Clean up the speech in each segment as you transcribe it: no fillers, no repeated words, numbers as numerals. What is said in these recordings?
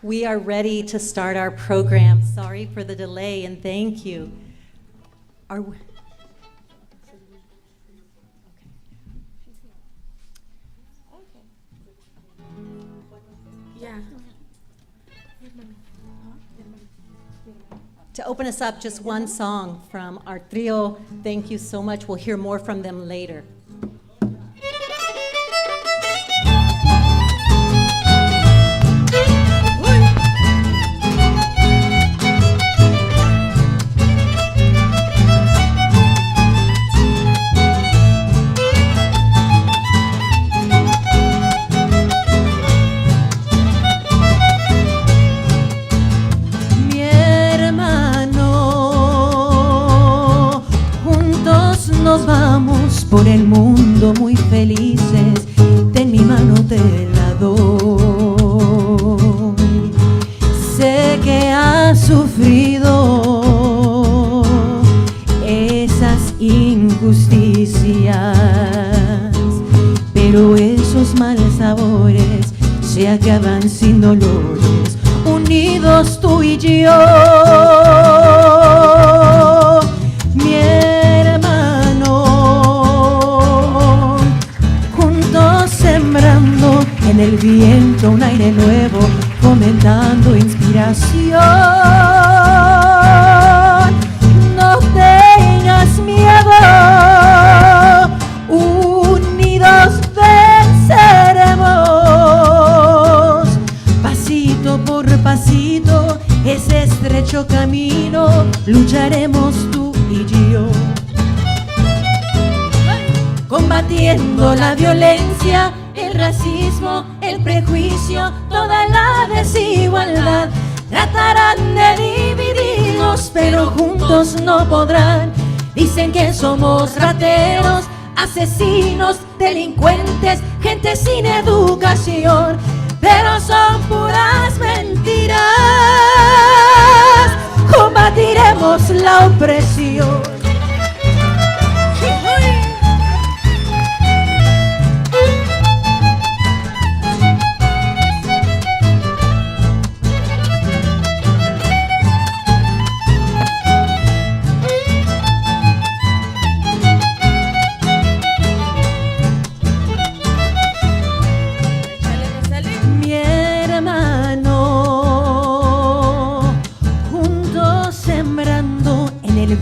We are ready to start our program. Sorry for the delay and thank you. Are we... To open us up, just one song from our trio. Thank you so much. We'll hear more from them later. Nos vamos por el mundo muy felices, ten mi mano, te la doy. Sé que has sufrido esas injusticias, pero esos malos sabores se acaban sin dolores, unidos tú y yo. En el viento un aire nuevo, fomentando inspiración. No tengas miedo, unidos venceremos. Pasito por pasito, ese estrecho camino, lucharemos tú y yo. Combatiendo la violencia, el racismo, el prejuicio, toda la desigualdad. Tratarán de dividirnos, pero juntos no podrán. Dicen que somos rateros, asesinos, delincuentes, gente sin educación, pero son puras mentiras. Combatiremos la opresión.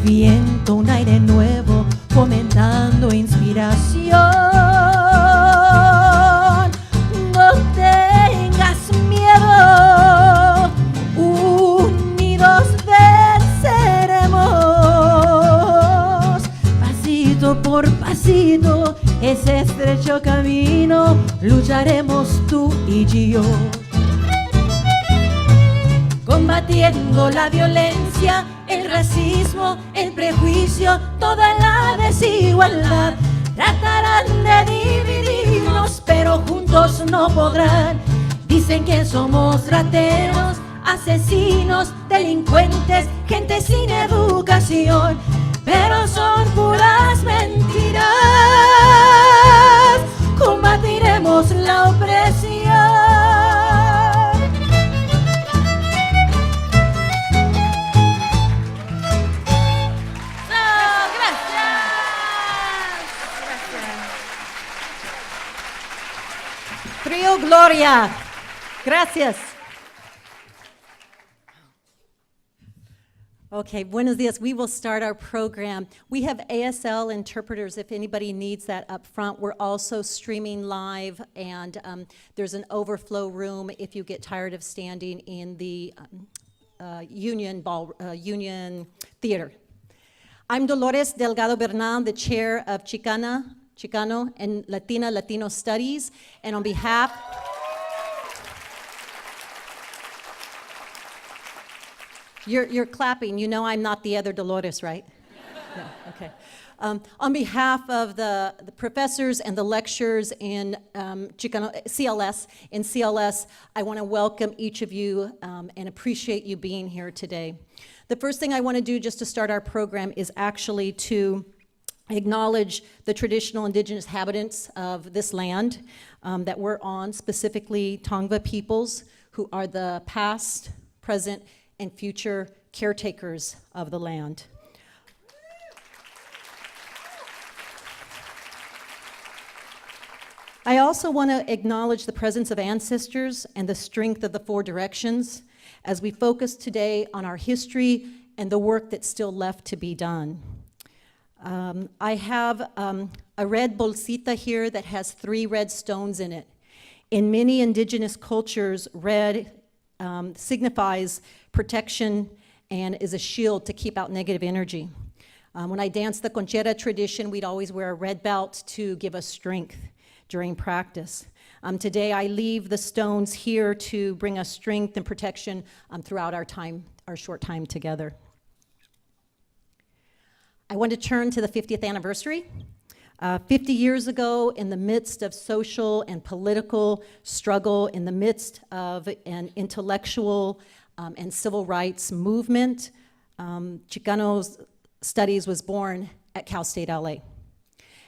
Viento, un aire nuevo, fomentando inspiración. No tengas miedo, unidos venceremos. Pasito por pasito, ese estrecho camino, lucharemos tú y yo. Combatiendo la violencia, el racismo, el prejuicio, toda la desigualdad. Tratarán de dividirnos, pero juntos no podrán. Dicen que somos rateros, asesinos, delincuentes, gente sin educación, pero son puras mentiras. Combatiremos la opresión. Trio Gloria. Gracias. Okay, buenos dias. We will start our program. We have ASL interpreters if anybody needs that up front. We're also streaming live, and there's an overflow room if you get tired of standing in the Union Theater. I'm Dolores Delgado Bernal, the chair of Chicano and Latino Studies, and on behalf You're clapping. You know I'm not the other Dolores, right? No, okay. On behalf of the professors and the lecturers in Chicano, CLS, I want to welcome each of you and appreciate you being here today. The first thing I want to do just to start our program is actually to acknowledge the traditional indigenous inhabitants of this land that we're on, specifically Tongva peoples, who are the past, present, and future caretakers of the land. I also want to acknowledge the presence of ancestors and the strength of the four directions as we focus today on our history and the work that's still left to be done. I have a red bolsita here that has 3 red stones in it. In many indigenous cultures, red signifies protection and is a shield to keep out negative energy. When I danced the conchera tradition, we'd always wear a red belt to give us strength during practice. Today, I leave the stones here to bring us strength and protection throughout our short time together. I want to turn to the 50th anniversary. 50 years ago, in the midst of social and political struggle, in the midst of an intellectual and civil rights movement, Chicano Studies was born at Cal State LA.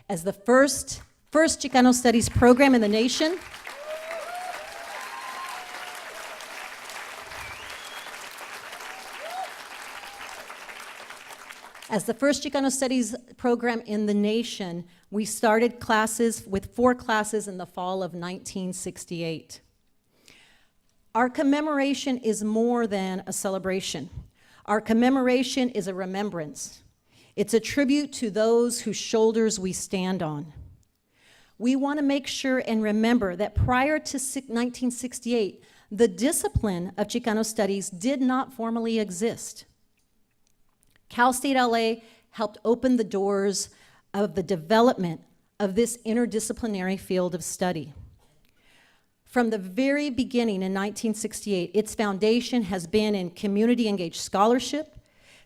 As the first Chicano Studies program in the nation, as the first Chicano Studies program in the nation, we started classes with 4 classes in the fall of 1968. Our commemoration is more than a celebration. Our commemoration is a remembrance. It's a tribute to those whose shoulders we stand on. We want to make sure and remember that prior to 1968, the discipline of Chicano Studies did not formally exist. Cal State LA helped open the doors of the development of this interdisciplinary field of study. From the very beginning in 1968, its foundation has been in community-engaged scholarship,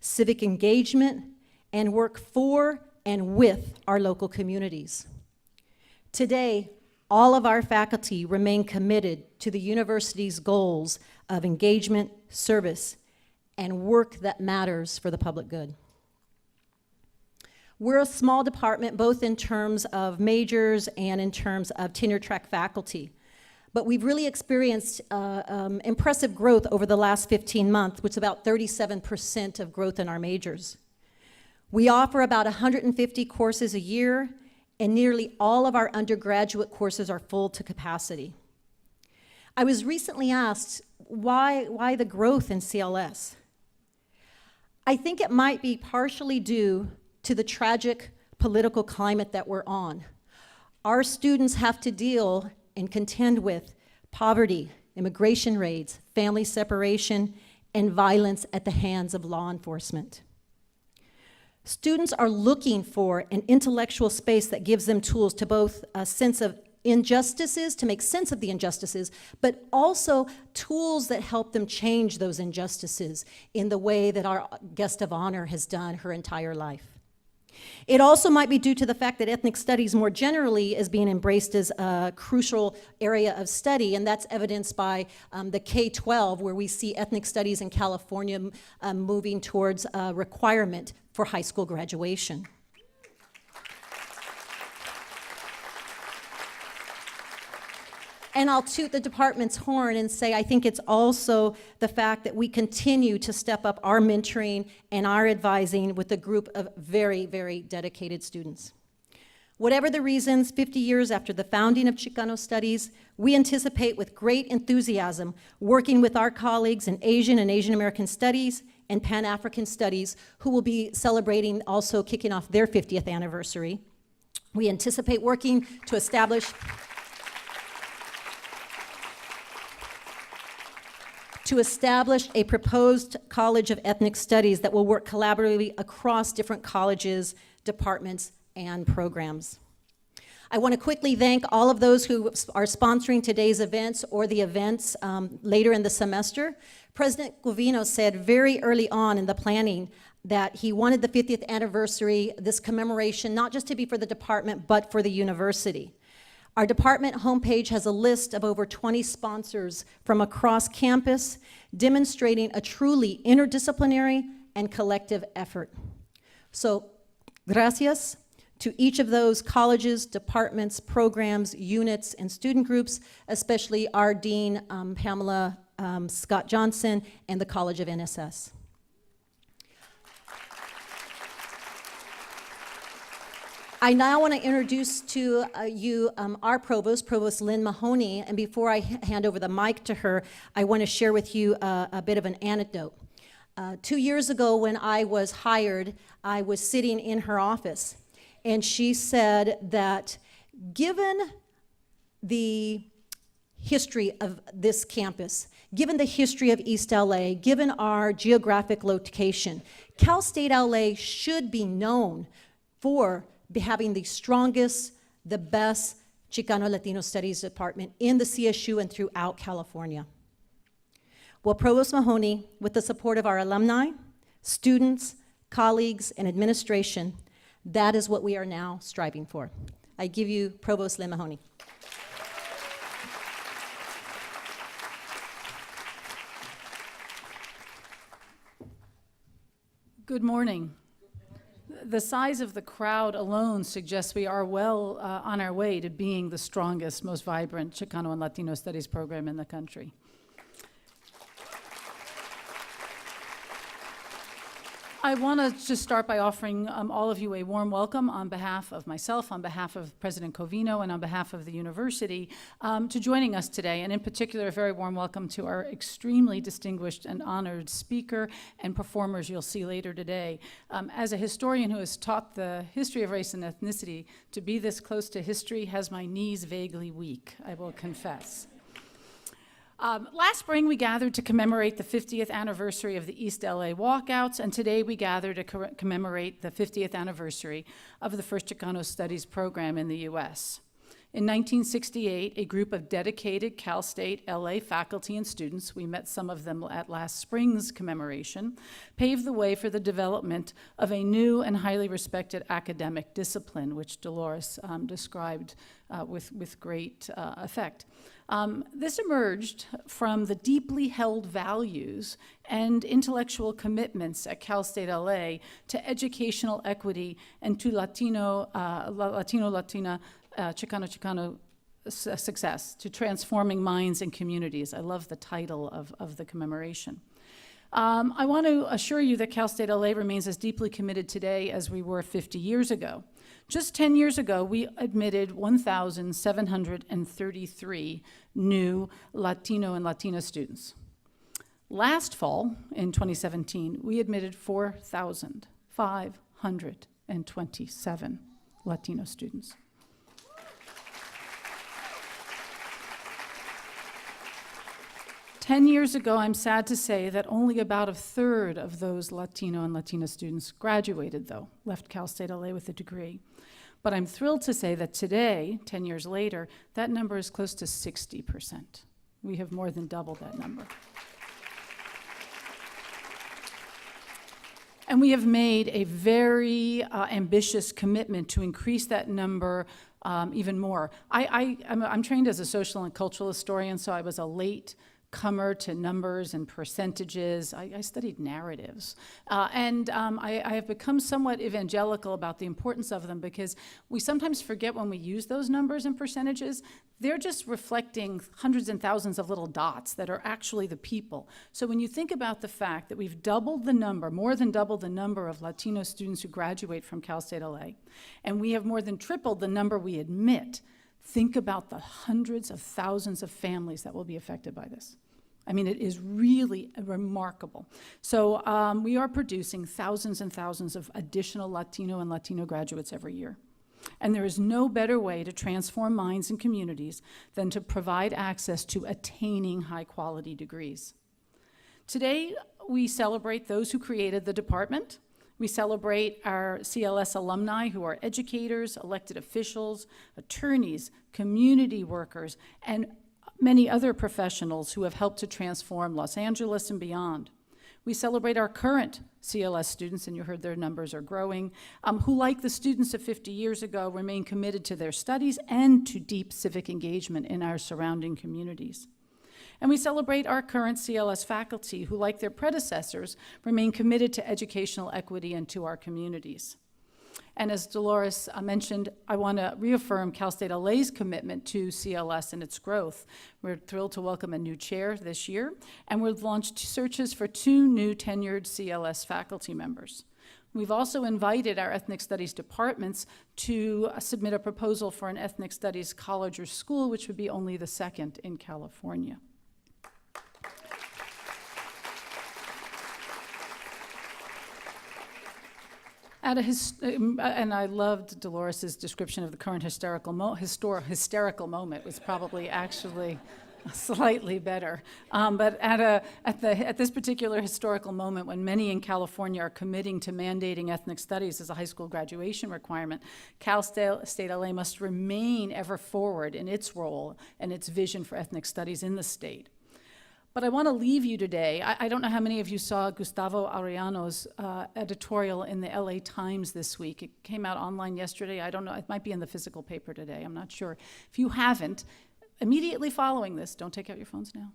civic engagement, and work for and with our local communities. Today, all of our faculty remain committed to the university's goals of engagement, service, and work that matters for the public good. We're a small department, both in terms of majors and in terms of tenure-track faculty. But we've really experienced impressive growth over the last 15 months, which is about 37% of growth in our majors. We offer about 150 courses a year, and nearly all of our undergraduate courses are full to capacity. I was recently asked, why the growth in CLS? I think it might be partially due to the tragic political climate that we're on. Our students have to deal and contend with poverty, immigration raids, family separation, and violence at the hands of law enforcement. Students are looking for an intellectual space that gives them tools to both a sense of injustices, to make sense of the injustices, but also tools that help them change those injustices in the way that our guest of honor has done her entire life. It also might be due to the fact that ethnic studies more generally is being embraced as a crucial area of study, and that's evidenced by the K-12, where we see ethnic studies in California moving towards a requirement for high school graduation. And I'll toot the department's horn and say I think it's also the fact that we continue to step up our mentoring and our advising with a group of very, very dedicated students. Whatever the reasons, 50 years after the founding of Chicano Studies, we anticipate with great enthusiasm working with our colleagues in Asian and Asian American Studies and Pan-African Studies, who will be celebrating, also kicking off their 50th anniversary. We anticipate working to establish a proposed College of Ethnic Studies that will work collaboratively across different colleges, departments, and programs. I want to quickly thank all of those who are sponsoring today's events or the events later in the semester. President Guvino said very early on in the planning that he wanted the 50th anniversary, this commemoration, not just to be for the department, but for the university. Our department homepage has a list of over 20 sponsors from across campus, demonstrating a truly interdisciplinary and collective effort. So, gracias to each of those colleges, departments, programs, units, and student groups, especially our Dean, Pamela Scott Johnson, and the College of NSS. I now want to introduce to you our provost, Provost Lynn Mahoney, and before I hand over the mic to her, I want to share with you a bit of an anecdote. 2 years ago when I was hired, I was sitting in her office, and she said that given the history of this campus, given the history of East LA, given our geographic location, Cal State LA should be known for having the strongest, the best Chicano Latino Studies department in the CSU and throughout California. Well, Provost Mahoney, with the support of our alumni, students, colleagues, and administration, that is what we are now striving for. I give you Provost Lynn Mahoney. Good morning. The size of the crowd alone suggests we are well on our way to being the strongest, most vibrant Chicano and Latino Studies program in the country. I want to just start by offering all of you a warm welcome on behalf of myself, on behalf of President Covino, and on behalf of the university to joining us today, and in particular, a very warm welcome to our extremely distinguished and honored speaker and performers you'll see later today. As a historian who has taught the history of race and ethnicity, to be this close to history has my knees vaguely weak, I will confess. Last spring, we gathered to commemorate the 50th anniversary of the East LA walkouts, and today we gather to commemorate the 50th anniversary of the first Chicano Studies program in the U.S. In 1968, a group of dedicated Cal State LA faculty and students, we met some of them at last spring's commemoration, paved the way for the development of a new and highly respected academic discipline, which Dolores described with great effect. This emerged from the deeply held values and intellectual commitments at Cal State LA to educational equity and to Latina, Chicano success, to transforming minds and communities. I love the title of the commemoration. I want to assure you that Cal State LA remains as deeply committed today as we were 50 years ago. Just 10 years ago, we admitted 1,733 new Latino and Latina students. Last fall, in 2017, we admitted 4,527 Latino students. Ten years ago, I'm sad to say that only about a third of those Latino and Latina students graduated, though, left Cal State LA with a degree. But I'm thrilled to say that today, 10 years later, that number is close to 60%. We have more than doubled that number. And we have made a very ambitious commitment to increase that number even more. I'm trained as a social and cultural historian, so I was a late comer to numbers and percentages. I studied narratives. I have become somewhat evangelical about the importance of them because we sometimes forget when we use those numbers and percentages, they're just reflecting hundreds and thousands of little dots that are actually the people. So when you think about the fact that we've doubled the number, more than doubled the number of Latino students who graduate from Cal State LA, and we have more than tripled the number we admit, think about the hundreds of thousands of families that will be affected by this. I mean, it is really remarkable. So we are producing thousands and thousands of additional Latino and Latino graduates every year. And there is no better way to transform minds and communities than to provide access to attaining high-quality degrees. Today, we celebrate those who created the department. We celebrate our CLS alumni who are educators, elected officials, attorneys, community workers, and many other professionals who have helped to transform Los Angeles and beyond. We celebrate our current CLS students, and you heard their numbers are growing, who, like the students of 50 years ago, remain committed to their studies and to deep civic engagement in our surrounding communities. And we celebrate our current CLS faculty, who, like their predecessors, remain committed to educational equity and to our communities. And as Dolores mentioned, I want to reaffirm Cal State LA's commitment to CLS and its growth. We're thrilled to welcome a new chair this year, and we've launched searches for 2 new tenured CLS faculty members. We've also invited our ethnic studies departments to submit a proposal for an ethnic studies college or school, which would be only the 2nd in California. And I loved Dolores's description of the current hysterical moment. It was probably actually slightly better. But at this particular historical moment, when many in California are committing to mandating ethnic studies as a high school graduation requirement, Cal State LA must remain ever forward in its role and its vision for ethnic studies in the state. But I want to leave you today. I don't know how many of you saw Gustavo Arellano's editorial in the LA Times this week. It came out online yesterday. I don't know, it might be in the physical paper today. I'm not sure. If you haven't, immediately following this, don't take out your phones now.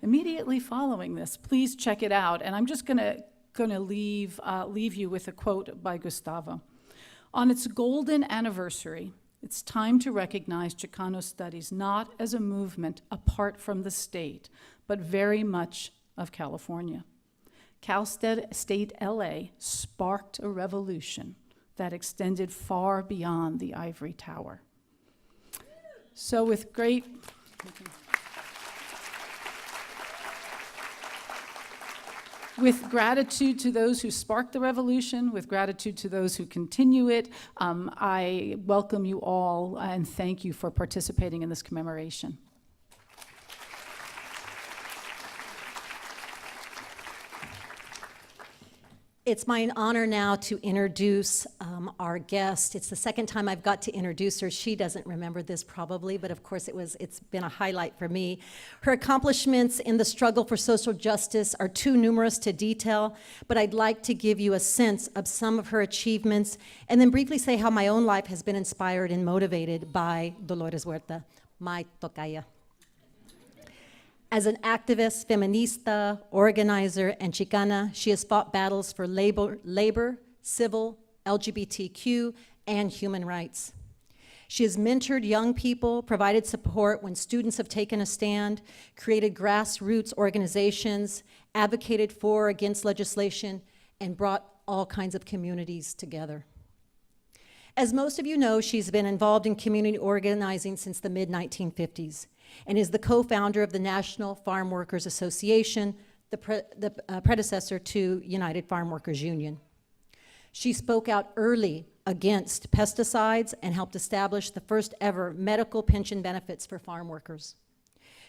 Immediately following this, please check it out. And I'm just gonna leave you with a quote by Gustavo. On its golden anniversary, it's time to recognize Chicano studies not as a movement apart from the state, but very much of California. Cal State LA sparked a revolution that extended far beyond the ivory tower. So with gratitude to those who sparked the revolution, with gratitude to those who continue it, I welcome you all and thank you for participating in this commemoration. It's my honor now to introduce our guest. It's the second time I've got to introduce her. She doesn't remember this probably, but of course it's been a highlight for me. Her accomplishments in the struggle for social justice are too numerous to detail, but I'd like to give you a sense of some of her achievements and then briefly say how my own life has been inspired and motivated by Dolores Huerta, my tocaya. As an activist, feminista, organizer, and Chicana, she has fought battles for labor, civil, LGBTQ, and human rights. She has mentored young people, provided support when students have taken a stand, created grassroots organizations, advocated for or against legislation, and brought all kinds of communities together. As most of you know, she's been involved in community organizing since the mid-1950s. And is the co-founder of the National Farm Workers Association, the predecessor to United Farm Workers Union. She spoke out early against pesticides and helped establish the first ever medical pension benefits for farm workers.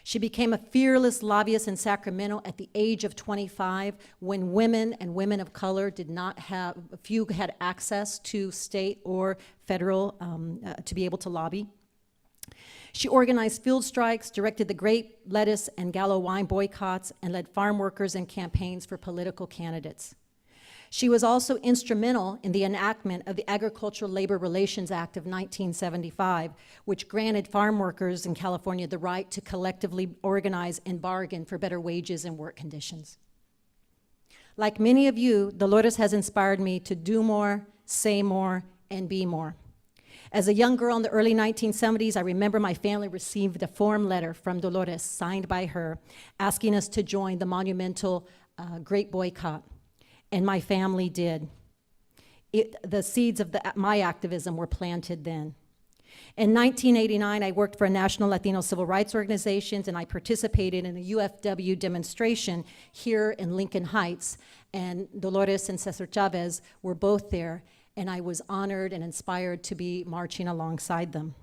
She became a fearless lobbyist in Sacramento at the age of 25 when women and women of color did not have, few had access to state or federal to be able to lobby. She organized field strikes, directed the grape, lettuce, and Gallo wine boycotts, and led farm workers in campaigns for political candidates. She was also instrumental in the enactment of the Agricultural Labor Relations Act of 1975, which granted farm workers in California the right to collectively organize and bargain for better wages and work conditions. Like many of you, Dolores has inspired me to do more, say more, and be more. As a young girl in the early 1970s, I remember my family received a form letter from Dolores, signed by her, asking us to join the monumental grape boycott, and my family did. The seeds of my activism were planted then. In 1989, I worked for a national Latino civil rights organization, and I participated in a UFW demonstration here in Lincoln Heights, and Dolores and Cesar Chavez were both there, and I was honored and inspired to be marching alongside them.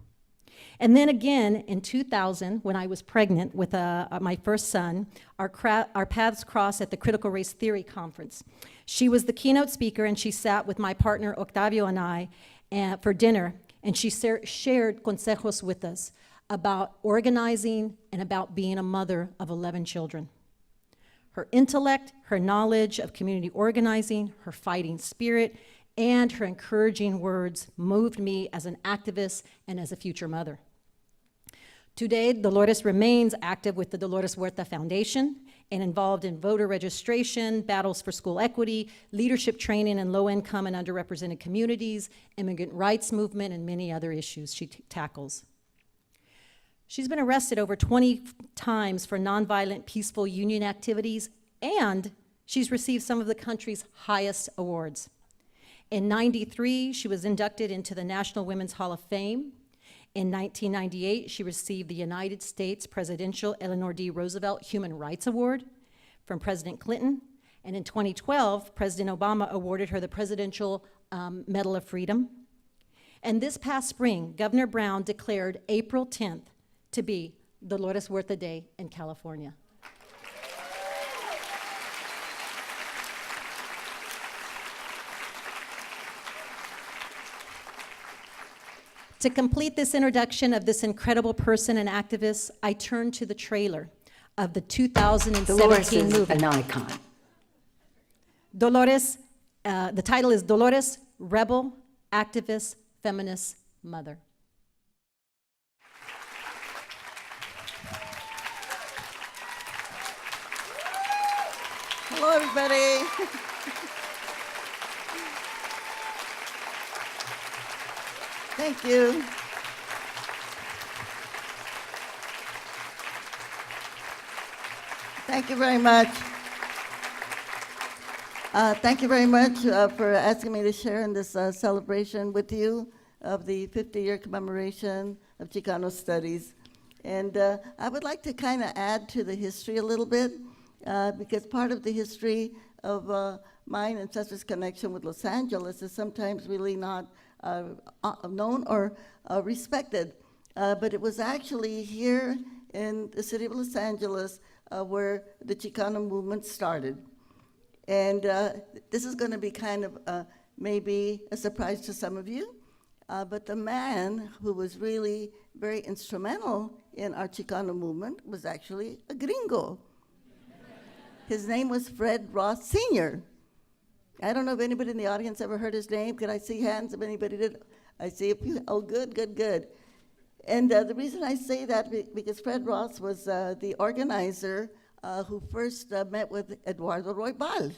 And then again, in 2000, when I was pregnant with my first son, our paths crossed at the Critical Race Theory Conference. She was the keynote speaker, and she sat with my partner, Octavio, and I for dinner, and she shared consejos with us about organizing and about being a mother of 11 children. Her intellect, her knowledge of community organizing, her fighting spirit, and her encouraging words moved me as an activist and as a future mother. Today, Dolores remains active with the Dolores Huerta Foundation and involved in voter registration, battles for school equity, leadership training in low-income and underrepresented communities, immigrant rights movement, and many other issues she tackles. She's been arrested over 20 times for nonviolent, peaceful union activities, and she's received some of the country's highest awards. In '93, she was inducted into the National Women's Hall of Fame. In 1998, she received the United States Presidential Eleanor D. Roosevelt Human Rights Award from President Clinton. And in 2012, President Obama awarded her the Presidential Medal of Freedom. And this past spring, Governor Brown declared April 10th to be Dolores Huerta Day in California. To complete this introduction of this incredible person and activist, I turn to the trailer of the 2017 Dolores is movie. an icon. Dolores, the title is Dolores, Rebel, Activist, Feminist, Mother. Hello, everybody. Thank you. Thank you very much. Thank you very much for asking me to share in this celebration with you of the 50-year commemoration of Chicano studies. And I would like to kind of add to the history a little bit, because part of the history of mine and Cesar's connection with Los Angeles is sometimes really not known or respected. But it was actually here in the city of Los Angeles where the Chicano movement started. And this is going to be kind of maybe a surprise to some of you, but the man who was really very instrumental in our Chicano movement was actually a gringo. His name was Fred Ross Sr. I don't know if anybody in the audience ever heard his name. Could I see hands if anybody did? I see a few. Oh, good, good, good. And the reason I say that, because Fred Ross was the organizer who first met with Eduardo Roybal.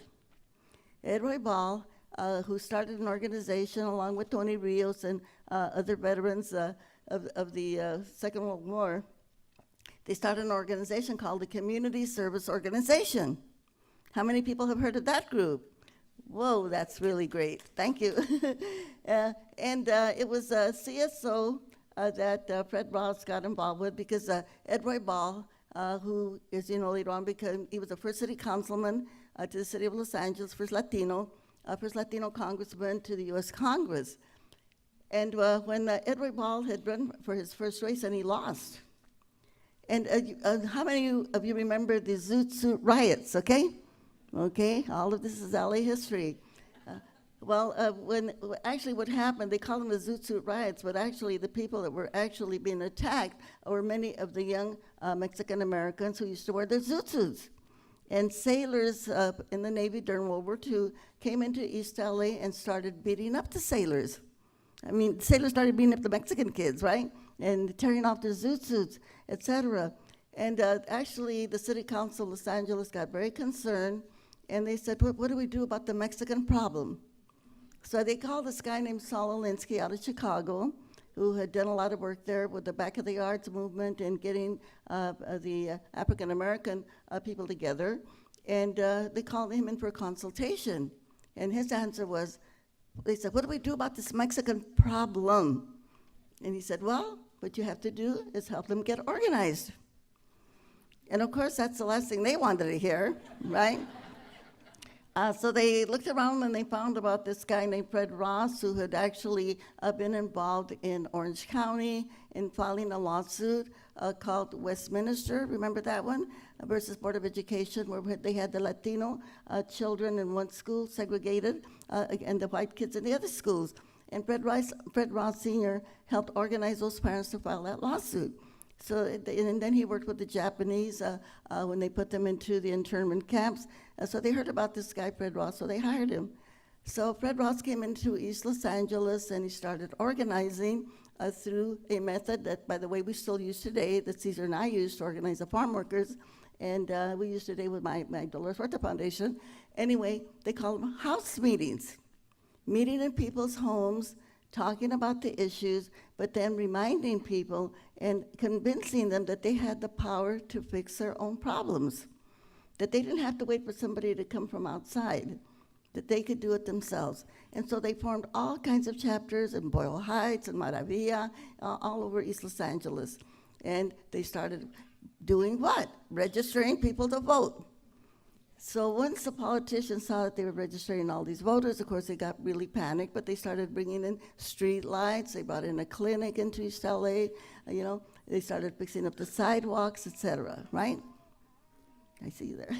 Ed Roybal, who started an organization along with Tony Rios and other veterans of the Second World War. They started an organization called the Community Service Organization. How many people have heard of that group? Whoa, that's really great. Thank you. And it was CSO that Fred Ross got involved with because Ed Roybal, who, as you know, later on he was the first city councilman to the city of Los Angeles, first Latino congressman to the U.S. Congress. And when Ed Roybal had run for his first race and he lost. And how many of you remember the Zoot Suit riots, okay? Okay, all of this is LA history. Actually what happened, they call them the Zoot Suit riots, but actually the people that were actually being attacked were many of the young Mexican Americans who used to wear their Zoot Suits. And sailors in the Navy during World War II came into East LA and started beating up the sailors. I mean, sailors started beating up the Mexican kids, right? And tearing off their Zoot Suits, et cetera. And actually the City Council of Los Angeles got very concerned, and they said, what do we do about the Mexican problem? So they called this guy named Saul Alinsky out of Chicago, who had done a lot of work there with the Back of the Yards movement and getting the African-American people together. And they called him in for a consultation. And his answer was, they said, what do we do about this Mexican problem? And he said, well, what you have to do is help them get organized. And of course, that's the last thing they wanted to hear, right? So they looked around and they found about this guy named Fred Ross, who had actually been involved in Orange County in filing a lawsuit called Westminster, remember that one, versus Board of Education, where they had the Latino children in one school segregated and the white kids in the other schools. And Fred Ross Sr. helped organize those parents to file that lawsuit. So, and then he worked with the Japanese when they put them into the internment camps. So they heard about this guy, Fred Ross, so they hired him. So Fred Ross came into East Los Angeles and he started organizing through a method that, by the way, we still use today, that Caesar and I use to organize the farm workers, and we use today with my Dolores Huerta Foundation. Anyway, they call them house meetings, meeting in people's homes, talking about the issues, but then reminding people and convincing them that they had the power to fix their own problems, that they didn't have to wait for somebody to come from outside, that they could do it themselves. And so they formed all kinds of chapters in Boyle Heights and Maravilla, all over East Los Angeles. And they started doing what? Registering people to vote. So once the politicians saw that they were registering all these voters, of course, they got really panicked, but they started bringing in street lights. They brought in a clinic into East LA. They started fixing up the sidewalks, et cetera, right? I see you there.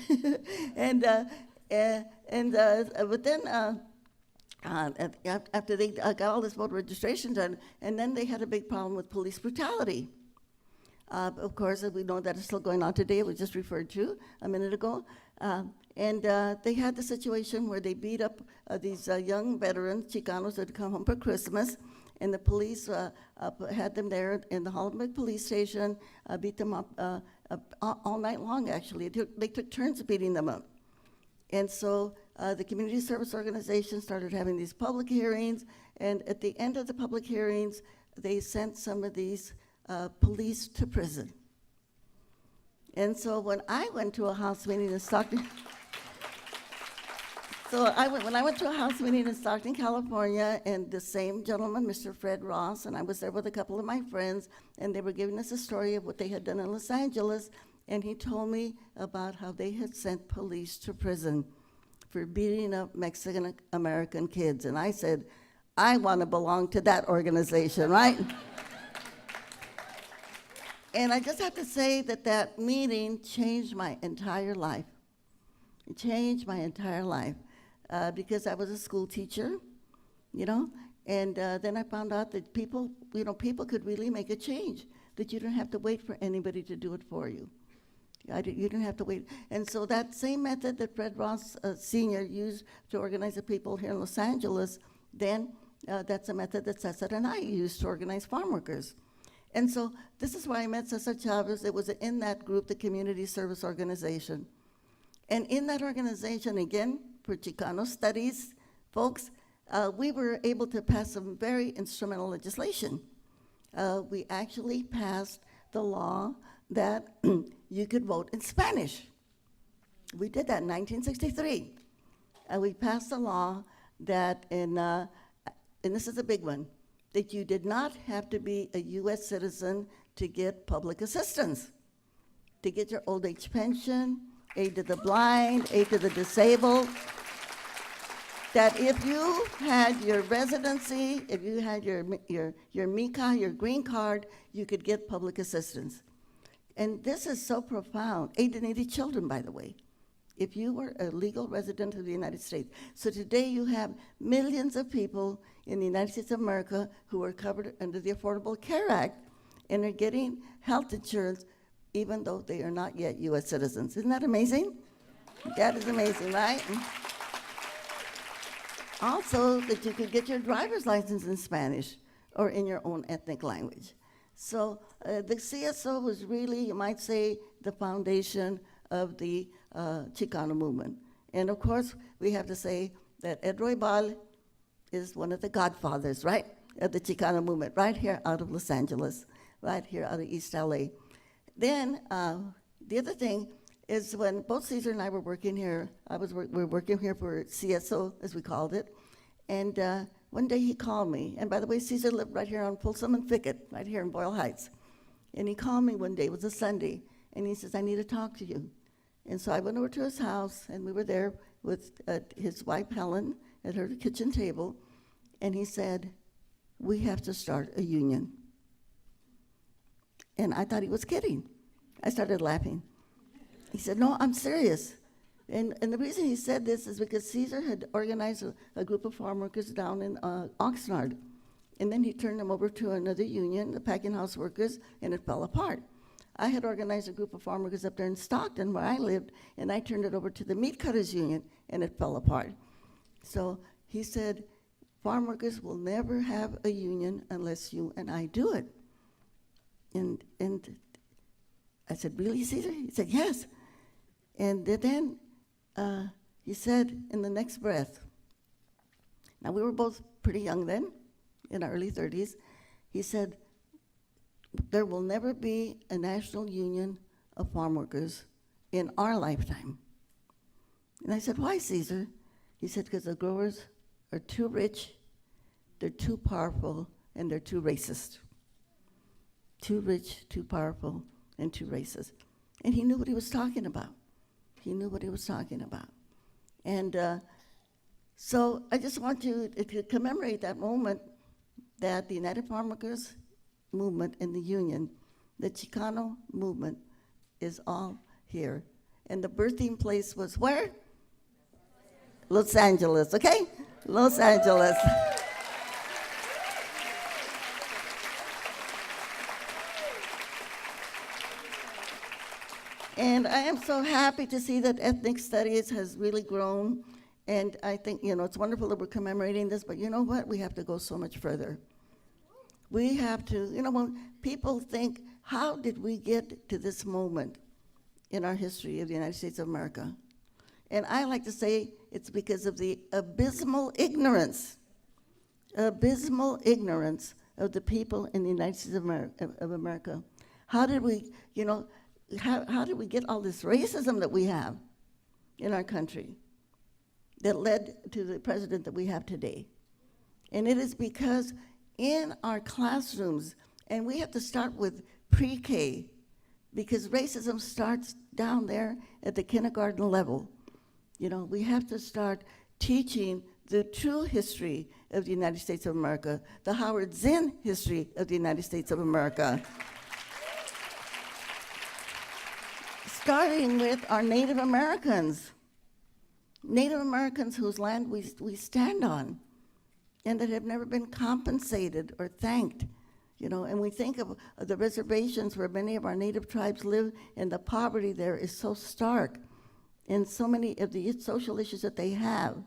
But then after they got all this voter registration done, and then they had a big problem with police brutality. Of course, we know that it's still going on today. It was just referred to a minute ago. They had the situation where they beat up these young veterans, Chicanos, that had come home for Christmas, and the police had them there in the Hollywood police station, beat them up all night long, actually. They took turns beating them up. And so the community service organization started having these public hearings, and at the end of the public hearings, they sent some of these police to prison. And so when I went to a house meeting in Stockton, when I went to a house meeting in Stockton, California, and the same gentleman, Mr. Fred Ross, and I was there with a couple of my friends, and they were giving us a story of what they had done in Los Angeles, and he told me about how they had sent police to prison for beating up Mexican-American kids. And I said, I want to belong to that organization, right? And I just have to say that that meeting changed my entire life. It changed my entire life because I was a school teacher, and then I found out that people could really make a change, that you don't have to wait for anybody to do it for you. You didn't have to wait. And so that same method that Fred Ross Sr. used to organize the people here in Los Angeles, then that's a method that Cesar and I used to organize farm workers. And so this is why I met Cesar Chavez. It was in that group, the Community Service Organization. And in that organization, again, for Chicano studies, folks, we were able to pass some very instrumental legislation. We actually passed the law that you could vote in Spanish. We did that in 1963. We passed a law that and this is a big one, that you did not have to be a U.S. citizen to get public assistance, to get your old age pension, aid to the blind, aid to the disabled. That if you had your residency, if you had your MICA, your green card, you could get public assistance. And this is so profound. Aid to needy children, by the way, if you were a legal resident of the United States. So today you have millions of people in the United States of America who are covered under the Affordable Care Act and are getting health insurance even though they are not yet U.S. citizens. Isn't that amazing? That is amazing, right? Also, that you could get your driver's license in Spanish or in your own ethnic language. So the CSO was really, you might say, the foundation of the Chicano movement. And of course, we have to say that Ed Roybal is one of the godfathers, right, of the Chicano movement, right here out of Los Angeles, right here out of East LA. Then the other thing is when both Caesar and I were working here, we were working here for CSO, as we called it, and one day he called me, and by the way, Caesar lived right here on Folsom and Fickett, right here in Boyle Heights. And he called me one day, it was a Sunday, and he says, I need to talk to you. And so I went over to his house, and we were there with his wife, Helen, at her kitchen table, and he said, we have to start a union. And I thought he was kidding. I started laughing. He said, no, I'm serious. And the reason he said this is because Caesar had organized a group of farm workers down in Oxnard. And then he turned them over to another union, the packing house workers, and it fell apart. I had organized a group of farm workers up there in Stockton, where I lived, and I turned it over to the meat cutters union, and it fell apart. So he said, farm workers will never have a union unless you and I do it. And I said, really, Caesar? He said, yes. And then he said in the next breath, now we were both pretty young then, in our early 30s, he said, there will never be a national union of farm workers in our lifetime. And I said, why, Caesar? He said, because the growers are too rich, they're too powerful, and they're too racist. Too rich, too powerful, and too racist. And he knew what he was talking about. He knew what he was talking about. And so I just want you to commemorate that moment that the United Farm Workers movement in the union, the Chicano movement, is all here. And the birthing place was where? Los Angeles, okay? Los Angeles. And I am so happy to see that ethnic studies has really grown. And I think, it's wonderful that we're commemorating this, but you know what? We have to go so much further. We have to, when people think, how did we get to this moment in our history of the United States of America? And I like to say it's because of the abysmal ignorance of the people in the United States of America. How did we, how did we get all this racism that we have in our country that led to the president that we have today? And it is because in our classrooms, and we have to start with pre-K, because racism starts down there at the kindergarten level. We have to start teaching the true history of the United States of America, the Howard Zinn history of the United States of America. Starting with our Native Americans whose land we stand on, and that have never been compensated or thanked. And we think of the reservations where many of our native tribes live, and the poverty there is so stark. And so many of the social issues that they have,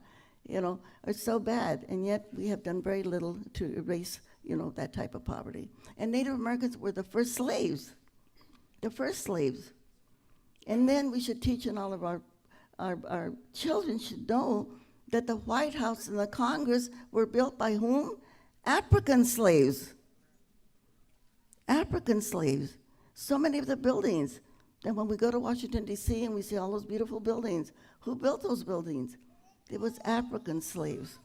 are so bad. And yet we have done very little to erase, that type of poverty. And Native Americans were the first slaves. And then we should teach, and all of our children should know that the White House and the Congress were built by whom? African slaves. So many of the buildings. And when we go to Washington, D.C., and we see all those beautiful buildings, who built those buildings? It was African slaves.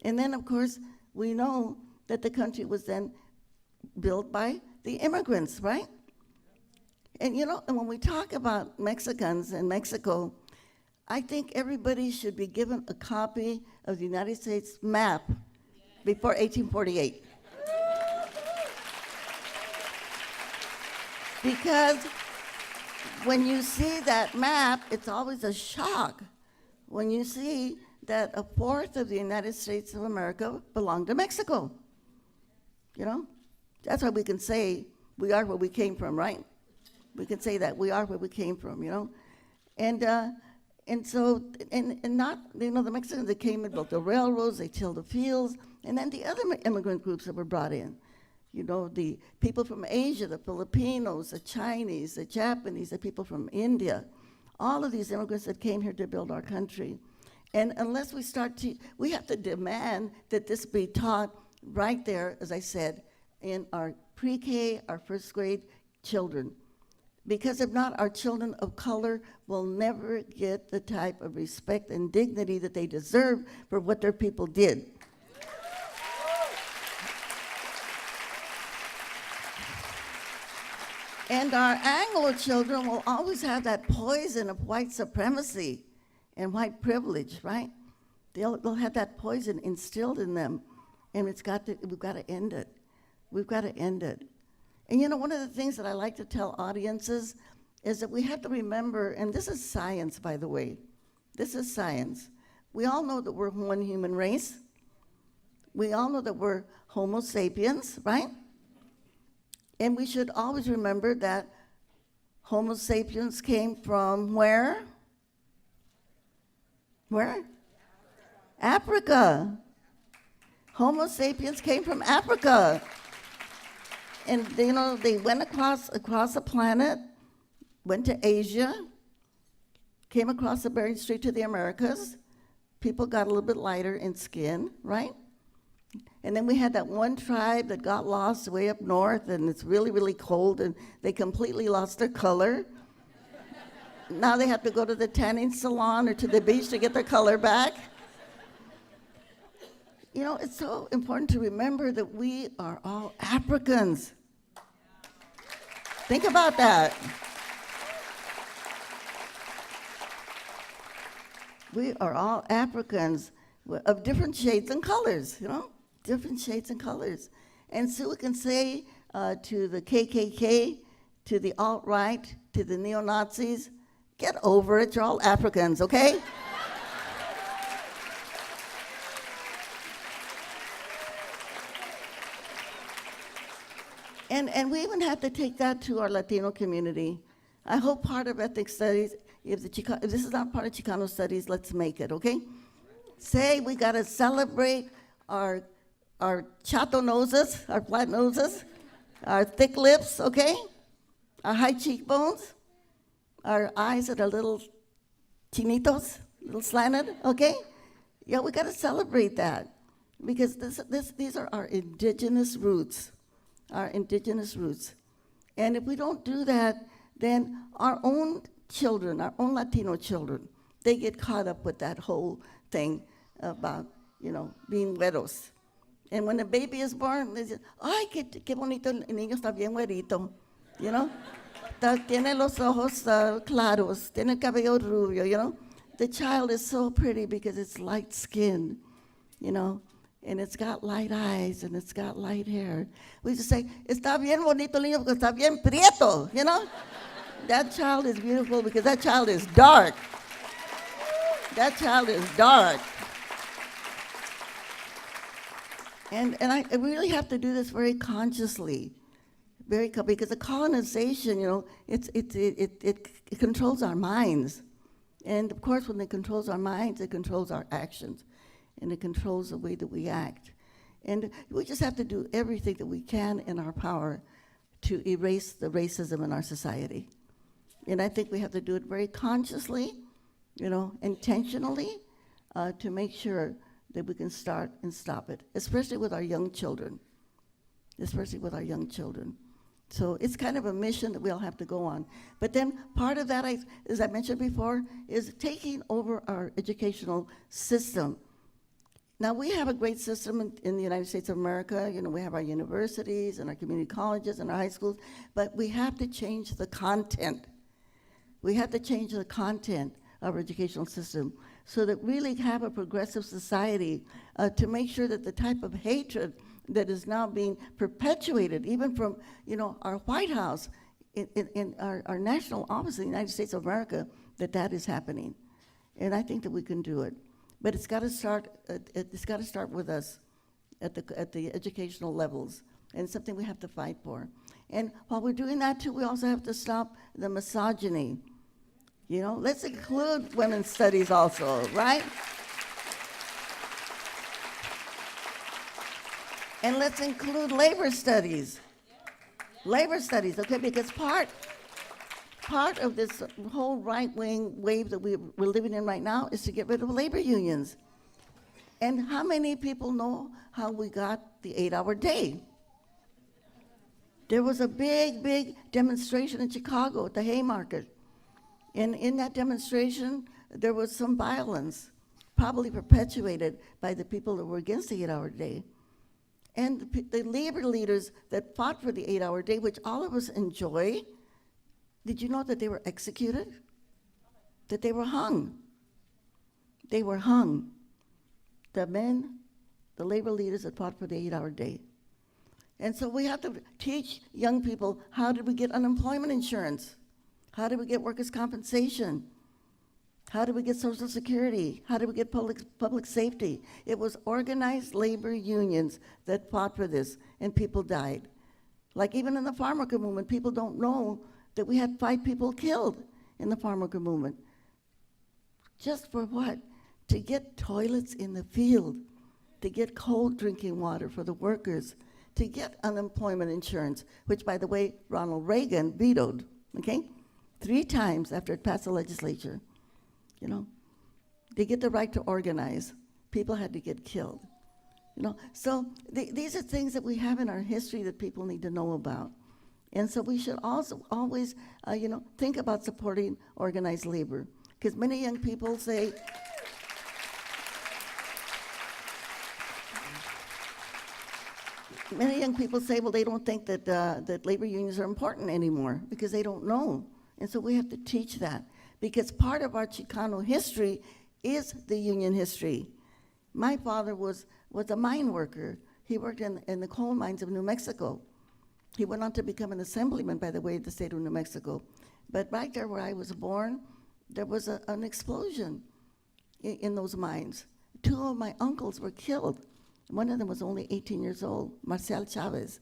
And then, of course, we know that the country was then built by the immigrants, right? And and when we talk about Mexicans and Mexico, I think everybody should be given a copy of the United States map before 1848. Because when you see that map, it's always a shock when you see that a fourth of the United States of America belonged to Mexico. That's why we can say we are where we came from, right? We can say that we are where we came from, And so, and not, the Mexicans that came and built the railroads, they tilled the fields, and then the other immigrant groups that were brought in. The people from Asia, the Filipinos, the Chinese, the Japanese, the people from India, all of these immigrants that came here to build our country. And unless we we have to demand that this be taught right there, as I said, in our pre-K, our first grade children. Because if not, our children of color will never get the type of respect and dignity that they deserve for what their people did. And our Anglo children will always have that poison of white supremacy and white privilege, right? They'll have that poison instilled in them, and we've got to end it. We've got to end it. And one of the things that I like to tell audiences is that we have to remember, and this is science, by the way. This is science. We all know that we're one human race. We all know that we're Homo sapiens, right? And we should always remember that Homo sapiens came from where? Where? Africa. Homo sapiens came from Africa. And they went across the planet, went to Asia, came across the Bering Strait to the Americas. People got a little bit lighter in skin, right? And then we had that one tribe that got lost way up north, and it's really, really cold, and they completely lost their color. Now they have to go to the tanning salon or to the beach to get their color back. It's so important to remember that we are all Africans. Think about that. We are all Africans of different shades and colors, different shades and colors. And so we can say to the KKK, to the alt-right, to the neo-Nazis, get over it, you're all Africans, okay? And we even have to take that to our Latino community. I hope part of ethnic studies, if this is not part of Chicano studies, let's make it, okay? Say we gotta celebrate our chato noses, our flat noses, our thick lips, okay? Our high cheekbones, our eyes that are little chinitos, little slanted, okay? Yeah, we gotta celebrate that because these are our indigenous roots. Our indigenous roots. And if we don't do that, then our own children, our own Latino children, they get caught up with that whole thing about, being güeros. And when the baby is born, they say, ay, qué bonito, el niño está bien güerito, tiene los ojos claros, tiene el cabello rubio, The child is so pretty because it's light skin, and it's got light eyes, and it's got light hair. We just say, está bien bonito niño porque está bien prieto, That child is beautiful because that child is dark. That child is dark. And I really have to do this very consciously, because the colonization, it controls our minds. And of course, when it controls our minds, it controls our actions. And it controls the way that we act. And we just have to do everything that we can in our power to erase the racism in our society. And I think we have to do it very consciously, intentionally, to make sure that we can start and stop it, especially with our young children. So it's kind of a mission that we all have to go on. But then part of that, as I mentioned before, is taking over our educational system. Now, we have a great system in the United States of America. We have our universities and our community colleges and our high schools, but we have to change the content. We have to change the content of our educational system so that we really have a progressive society to make sure that the type of hatred that is now being perpetuated, even from, our White House, in our national office in the United States of America, that is happening. And I think that we can do it. But it's got to start. It's got to start with us, at the educational levels, and it's something we have to fight for. And while we're doing that too, we also have to stop the misogyny. Let's include women's studies also, right? And let's include labor studies. Labor studies, okay? Because part of this whole right-wing wave that we're living in right now is to get rid of labor unions. And how many people know how we got the 8-hour day? There was a big, big demonstration in Chicago at the Haymarket. And in that demonstration, there was some violence, probably perpetuated by the people that were against the 8-hour day. And the labor leaders that fought for the 8-hour day, which all of us enjoy, did you know that they were executed? That they were hung. They were hung. The men, the labor leaders that fought for the 8-hour day. And so we have to teach young people, how did we get unemployment insurance? How did we get workers' compensation? How did we get Social Security? How did we get public safety? It was organized labor unions that fought for this, and people died. Like even in the farm worker movement, people don't know that we had 5 people killed in the farm worker movement. Just for what? To get toilets in the field. to get cold drinking water for the workers, to get unemployment insurance, which, by the way, Ronald Reagan vetoed, okay? 3 times after it passed the legislature, you know? They get the right to organize. People had to get killed, you know? So these are things that we have in our history that people need to know about. And so we should also always, think about supporting organized labor. Because many young people say, well, they don't think that labor unions are important anymore because they don't know. And so we have to teach that. Because part of our Chicano history is the union history. My father was a mine worker. He worked in the coal mines of New Mexico. He went on to become an assemblyman, by the way, at the state of New Mexico. But right there where I was born, there was an explosion in those mines. 2 of my uncles were killed. One of them was only 18 years old, Marcial Chavez,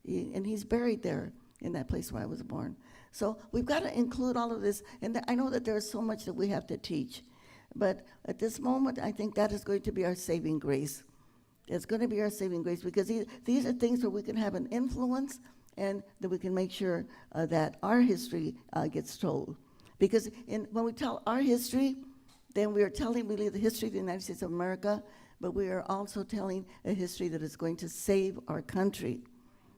and he's buried there in that place where I was born. So we've got to include all of this, and I know that there's so much that we have to teach. But at this moment, I think that is going to be our saving grace. It's going to be our saving grace because these are things where we can have an influence and that we can make sure that our history gets told. Because when we tell our history, then we are telling really the history of the United States of America, but we are also telling a history that is going to save our country.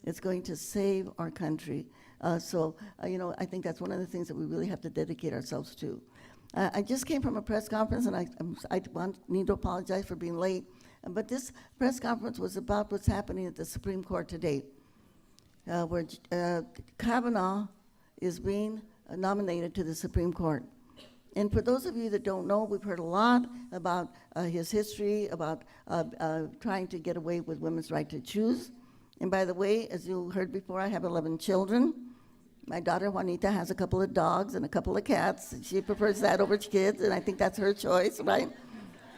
It's going to save our country. I think that's one of the things that we really have to dedicate ourselves to. I just came from a press conference, and I need to apologize for being late, but this press conference was about what's happening at the Supreme Court today, where Kavanaugh is being nominated to the Supreme Court. And for those of you that don't know, we've heard a lot about his history, about trying to get away with women's right to choose. And by the way, as you heard before, I have 11 children. My daughter Juanita has a couple of dogs and a couple of cats. She prefers that over kids, and I think that's her choice, right?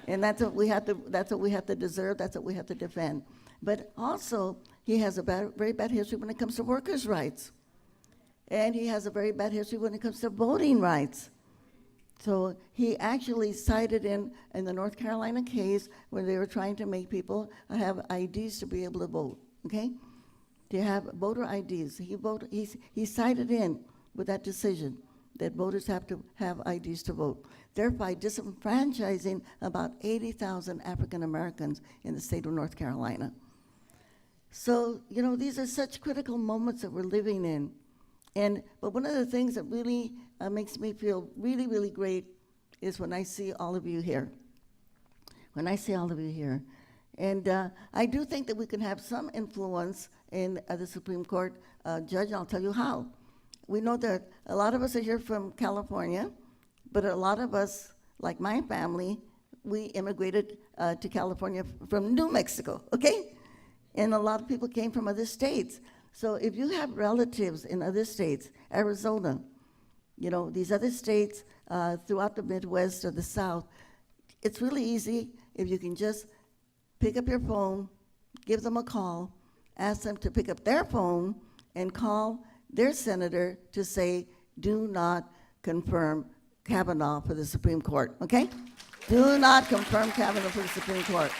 And that's what we have to deserve, that's what we have to defend. But also, he has a very bad history when it comes to workers' rights. And he has a very bad history when it comes to voting rights. So he actually cited in the North Carolina case where they were trying to make people have IDs to be able to vote, okay? To have voter IDs. He cited in with that decision that voters have to have IDs to vote, thereby disenfranchising about 80,000 African Americans in the state of North Carolina. So, these are such critical moments that we're living in. But one of the things that really makes me feel really, really great is when I see all of you here. When I see all of you here. And I do think that we can have some influence in the Supreme Court judge, and I'll tell you how. We know that a lot of us are here from California, but a lot of us, like my family, we immigrated to California from New Mexico, okay? And a lot of people came from other states. So if you have relatives in other states, Arizona, these other states throughout the Midwest or the South, it's really easy if you can just pick up your phone, give them a call, ask them to pick up their phone and call their senator to say, do not confirm Kavanaugh for the Supreme Court, okay? Do not confirm Kavanaugh for the Supreme Court.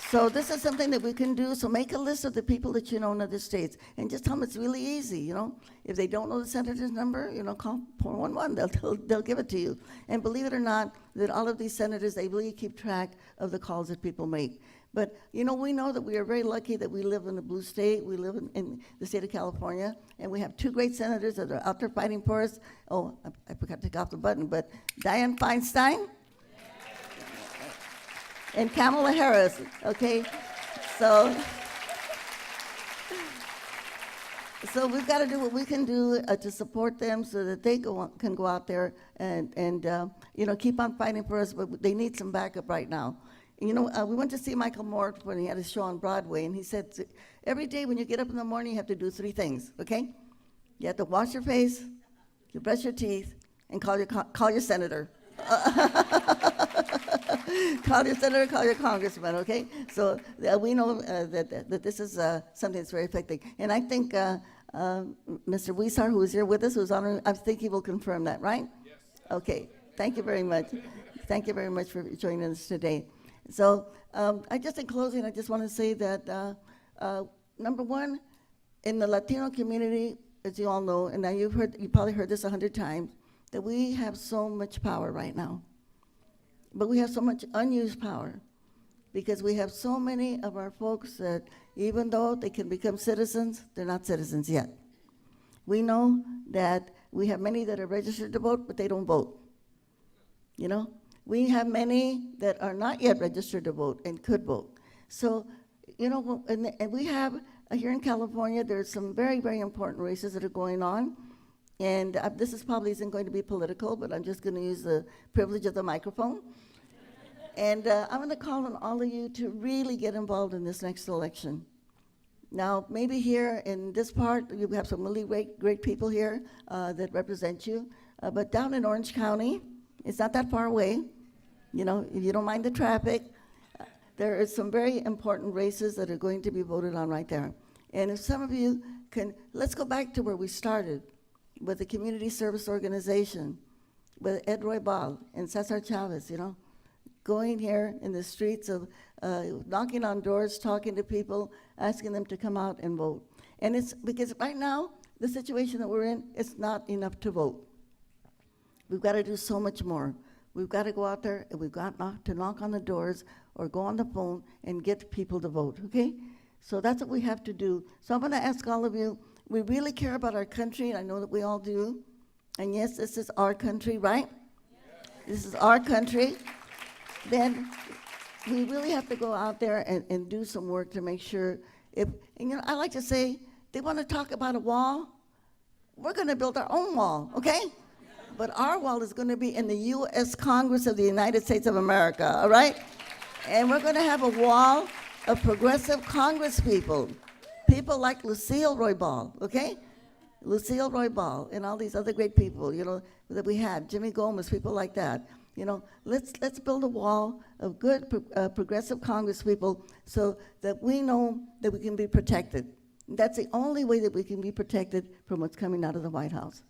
So this is something that we can do. So make a list of the people that you know in other states and just tell them it's really easy, If they don't know the senator's number, call 411. They'll give it to you. And believe it or not, that all of these senators, they really keep track of the calls that people make. But, we know that we are very lucky that we live in a blue state. We live in the state of California, and we have 2 great senators that are out there fighting for us. Oh, I forgot to take off the button, but Dianne Feinstein and Kamala Harris, okay? So we've got to do what we can do to support them so that they can go out there and keep on fighting for us, but they need some backup right now. We went to see Michael Moore when he had his show on Broadway, and he said, every day when you get up in the morning, you have to do 3 things, okay? You have to wash your face, you brush your teeth, and call your senator. Call your senator, call your congressman, okay? So we know that this is something that's very effective. And I think Mr. Weisar, who is here with us, who's on, I think he will confirm that, right? Yes. Okay. Thank you very much. Thank you very much for joining us today. So, in closing, I just want to say that, number one, in the Latino community, as you all know, and now you probably heard this 100 times, that we have so much power right now. But we have so much unused power because we have so many of our folks that even though they can become citizens, they're not citizens yet. We know that we have many that are registered to vote, but they don't vote. You know, we have many that are not yet registered to vote and could vote. So, you know, and we have, here in California, there's some very, very important races that are going on. And this isn't going to be political, but I'm just going to use the privilege of the microphone. And I'm going to call on all of you to really get involved in this next election. Now, maybe here in this part, you have some really great people here that represent you. But down in Orange County, it's not that far away. You know, if you don't mind the traffic, there are some very important races that are going to be voted on right there. And if some of you can, let's go back to where we started with the community service organization, with Ed Roybal and Cesar Chavez, you know, going here in the streets of, knocking on doors, talking to people, asking them to come out and vote. And it's because right now, the situation that we're in, it's not enough to vote. We've got to do so much more. We've got to go out there and we've got to knock on the doors or go on the phone and get people to vote, okay? So that's what we have to do. So I'm gonna ask all of you, we really care about our country, and I know that we all do. And yes, this is our country, right? Yes. This is our country. Then we really have to go out there and do some work to make sure and you know, I like to say, they want to talk about a wall, we're gonna build our own wall, okay? But our wall is gonna be in the U.S. Congress of the United States of America, all right? And we're gonna have a wall of progressive Congress people like Lucille Roybal, okay? Lucille Roybal and all these other great people, you know, that we had, Jimmy Gomez, people like that. You know, let's build a wall of good progressive Congress people so that we know that we can be protected. That's the only way that we can be protected from what's coming out of the White House.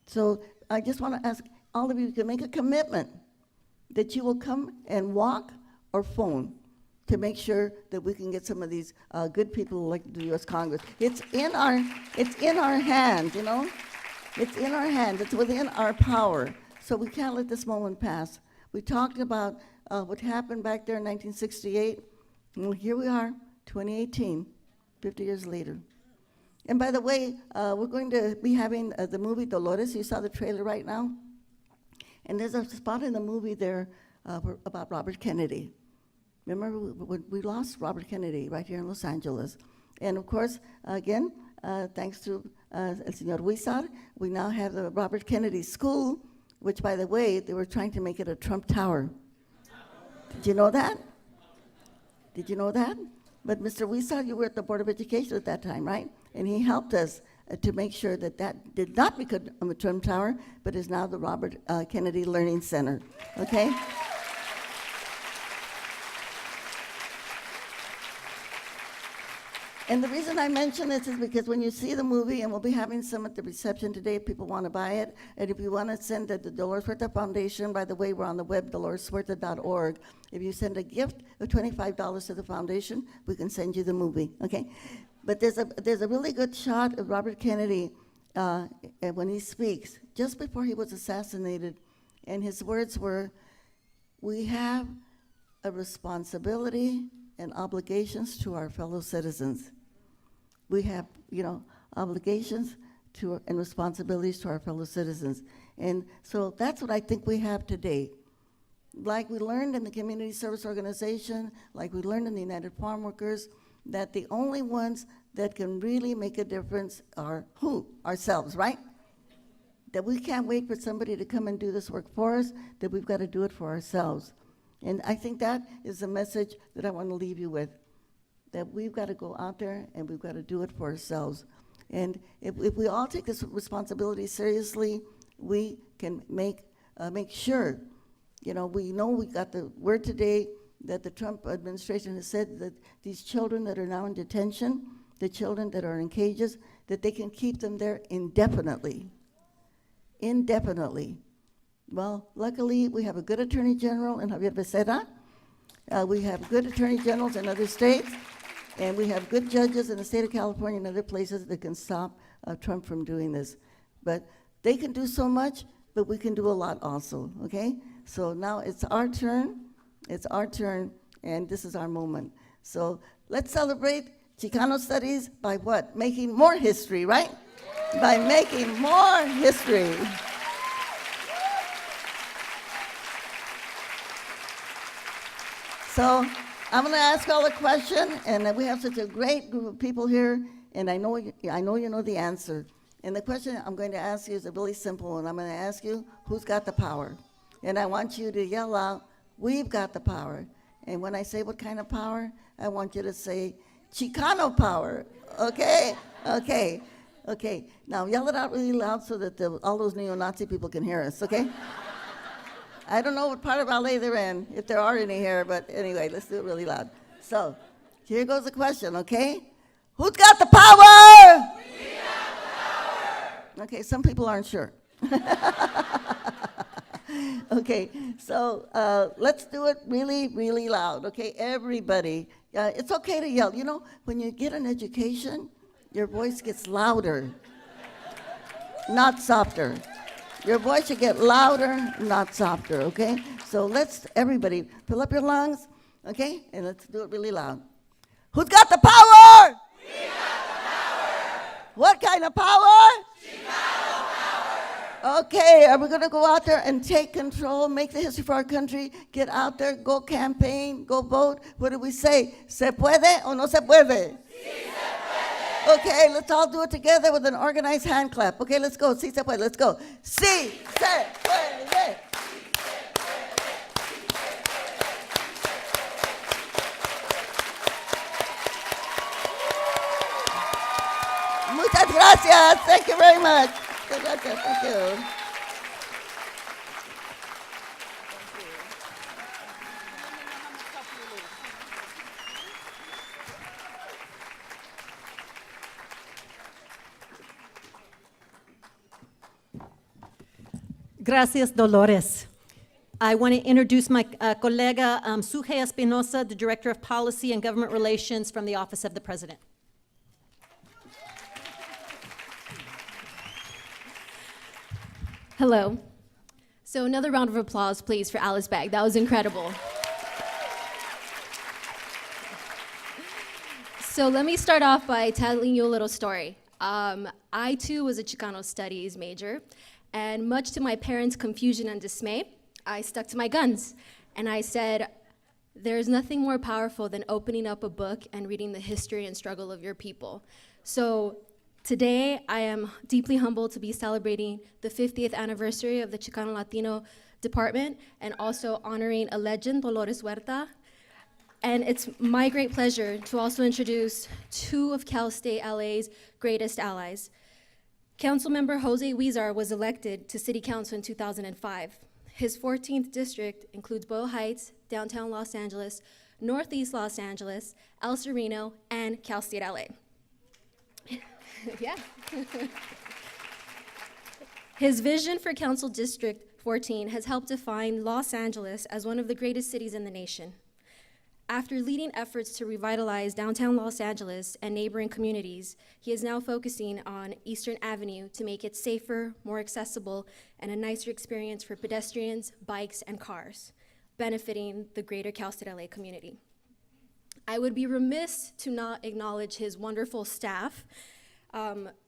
So I just want to ask all of you to make a commitment that you will come and walk or phone to make sure that we can get some of these good people elected to the U.S. Congress. It's in our hands, you know? It's in our hands, it's within our power. So we can't let this moment pass. We talked about what happened back there in 1968. Well, here we are, 2018, 50 years later. And by the way, we're going to be having the movie Dolores. You saw the trailer right now. And there's a spot in the movie there about Robert Kennedy. Remember when we lost Robert Kennedy right here in Los Angeles. And of course, again, thanks to El Señor Huizar, we now have the Robert Kennedy School, which, by the way, they were trying to make it a Trump Tower. Did you know that? Did you know that? But Mr. Huizar, you were at the Board of Education at that time, right? And he helped us to make sure that that did not become a Trump Tower, but is now the Robert Kennedy Learning Center, okay? And the reason I mention this is because when you see the movie, and we'll be having some at the reception today if people want to buy it, and if you want to send it to the Dolores Huerta Foundation, by the way, we're on the web, doloreshuerta.org. If you send a gift of $25 to the foundation, we can send you the movie, okay? But there's a really good shot of Robert Kennedy when he speaks, just before he was assassinated, and his words were, "We have a responsibility and obligations to our fellow citizens." We have, you know, obligations to and responsibilities to our fellow citizens. And so that's what I think we have today. Like we learned in the community service organization, like we learned in the United Farm Workers, that the only ones that can really make a difference are who? Ourselves, right? That we can't wait for somebody to come and do this work for us, that we've got to do it for ourselves. And I think that is the message that I want to leave you with, that we've got to go out there and we've got to do it for ourselves. And if we all take this responsibility seriously, we can make sure, you know we got the word today that the Trump administration has said that these children that are now in detention, the children that are in cages, that they can keep them there indefinitely. Indefinitely. Well, luckily, we have a good Attorney General in Javier Becerra. We have good Attorney Generals in other states, and we have good judges in the state of California and other places that can stop Trump from doing this. But they can do so much, but we can do a lot also, okay? So now it's our turn, and this is our moment. So let's celebrate Chicano studies by what? Making more history, right? By making more history. So I'm going to ask all a question, and we have such a great group of people here, and I know you know the answer. And the question I'm going to ask you is a really simple one. I'm going to ask you, who's got the power? And I want you to yell out, we've got the power. And when I say what kind of power, I want you to say, Chicano power, okay? Okay. Now yell it out really loud so that all those neo-Nazi people can hear us, okay? I don't know what part of LA they're in, if there are any here, but anyway, let's do it really loud. So, here goes the question, okay? Who's got the power? We got the power. Okay, some people aren't sure. Okay, so let's do it really, really loud, okay? Everybody, it's okay to yell. You know, when you get an education, your voice gets louder, not softer. Your voice should get louder, not softer, okay? So let's, everybody, fill up your lungs, okay? And let's do it really loud. Who's got the power? We got the power. What kind of power? Chicano power. Okay, are we gonna go out there and take control, make the history for our country, get out there, go campaign, go vote? What do we say? Se puede o no se puede? Sí. Okay, let's all do it together with an organized hand clap. Okay, let's go. Sí se puede. Let's go. Sí se puede. Muchas gracias. Thank you very much. Gracias. Thank you. Gracias, Dolores. I want to introduce my colega Suje Espinosa, the Director of Policy and Government Relations from the Office of the President. Hello. So another round of applause, please, for Alice Begg. That was incredible. So let me start off by telling you a little story. I, too, was a Chicano studies major, and much to my parents' confusion and dismay, I stuck to my guns. And I said, there's nothing more powerful than opening up a book and reading the history and struggle of your people. So today, I am deeply humbled to be celebrating the 50th anniversary of the Chicano Latino department and also honoring a legend, Dolores Huerta. And it's my great pleasure to also introduce two of Cal State LA's greatest allies. Councilmember Jose Huizar was elected to City Council in 2005. His 14th district includes Boyle Heights, downtown Los Angeles, Northeast Los Angeles, El Sereno, and Cal State LA. Yeah. His vision for Council District 14 has helped define Los Angeles as one of the greatest cities in the nation. After leading efforts to revitalize downtown Los Angeles and neighboring communities, he is now focusing on Eastern Avenue to make it safer, more accessible, and a nicer experience for pedestrians, bikes, and cars, benefiting the greater Cal State LA community. I would be remiss to not acknowledge his wonderful staff.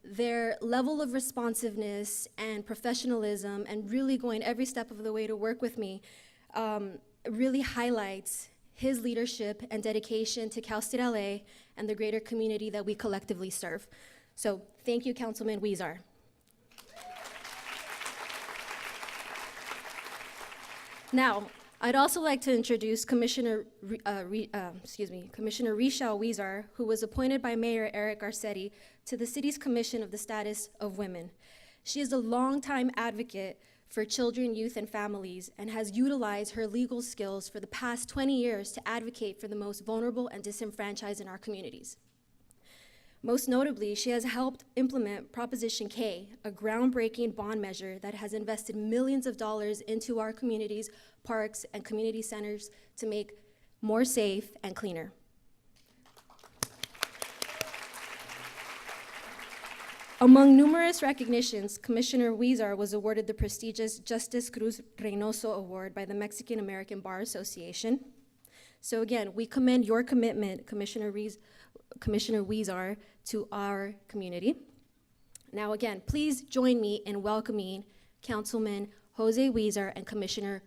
Their level of responsiveness and professionalism and really going every step of the way to work with me really highlights his leadership and dedication to Cal State LA and the greater community that we collectively serve. So thank you, Councilman Huizar. Now, I'd also like to introduce Commissioner Risha Huizar, who was appointed by Mayor Eric Garcetti to the city's Commission of the Status of Women. She is a longtime advocate for children, youth, and families, and has utilized her legal skills for the past 20 years to advocate for the most vulnerable and disenfranchised in our communities. Most notably, she has helped implement Proposition K, a groundbreaking bond measure that has invested millions of dollars into our communities, parks, and community centers to make more safe and cleaner. Among numerous recognitions, Commissioner Huizar was awarded the prestigious Justice Cruz Reynoso Award by the Mexican American Bar Association. So again, we commend your commitment, Commissioner Huizar, to our community. Now again, please join me in welcoming Councilman Jose Huizar and Commissioner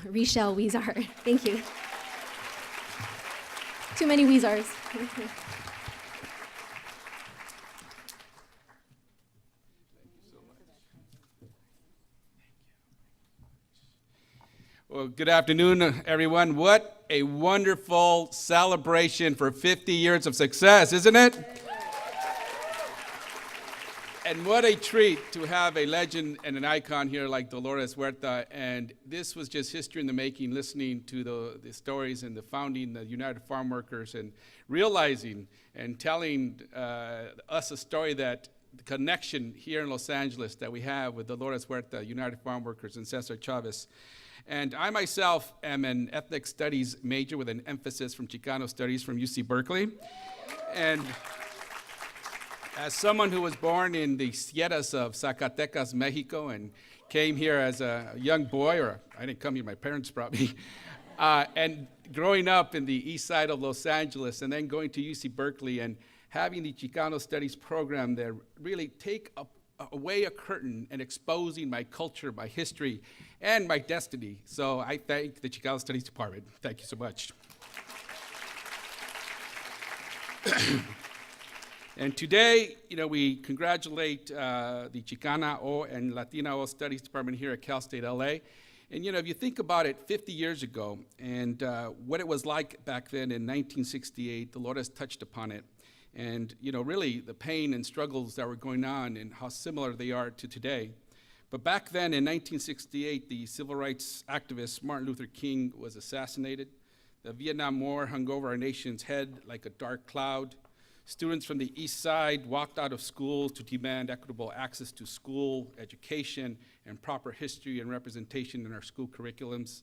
Richelle Huizar. Thank you. Too many Huizars. Well, good afternoon, everyone. What a wonderful celebration for 50 years of success, isn't it? And what a treat to have a legend and an icon here like Dolores Huerta. And this was just history in the making, listening to the stories and the founding the United Farm Workers and realizing and telling us a story that the connection here in Los Angeles that we have with Dolores Huerta, United Farm Workers, and Cesar Chavez. And I myself am an ethnic studies major with an emphasis from Chicano studies from UC Berkeley. And as someone who was born in the sierras of Zacatecas, Mexico, and came here as a young boy, or I didn't come here, my parents brought me, and growing up in the east side of Los Angeles, and then going to UC Berkeley and having the Chicano studies program that really take away a curtain and exposing my culture, my history, and my destiny. So I thank the Chicano Studies Department. Thank you so much. And today, we congratulate the Chicana and Latina Studies Department here at Cal State LA. And if you think about it, 50 years ago, and what it was like back then in 1968, Dolores touched upon it. And really the pain and struggles that were going on and how similar they are to today. But back then in 1968, the civil rights activist Martin Luther King was assassinated. The Vietnam War hung over our nation's head like a dark cloud. Students from the East Side walked out of school to demand equitable access to school, education, and proper history and representation in our school curriculums.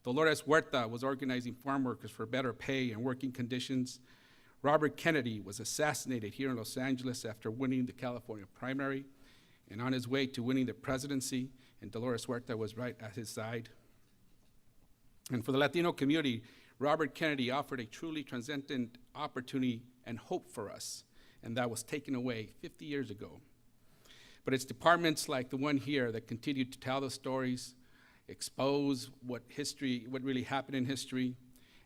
Dolores Huerta was organizing farm workers for better pay and working conditions. Robert Kennedy was assassinated here in Los Angeles after winning the California primary and on his way to winning the presidency, and Dolores Huerta was right at his side. And for the Latino community, Robert Kennedy offered a truly transcendent opportunity and hope for us, and that was taken away 50 years ago. But it's departments like the one here that continue to tell the stories, expose what really happened in history,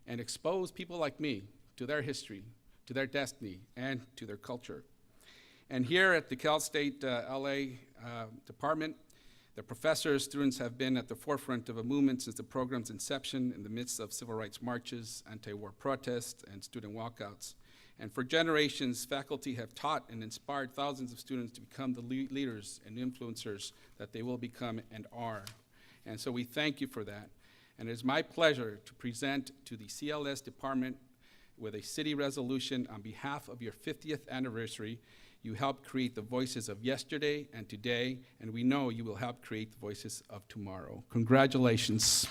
and expose people like me to their history, to their destiny, and to their culture. And here at the Cal State LA department, the professors, students have been at the forefront of a movement since the program's inception in the midst of civil rights marches, anti-war protests, and student walkouts. And for generations, faculty have taught and inspired thousands of students to become the leaders and influencers that they will become and are. And so we thank you for that. And it is my pleasure to present to the CLS department with a city resolution on behalf of your 50th anniversary. You helped create the voices of yesterday and today, and we know you will help create the voices of tomorrow. Congratulations.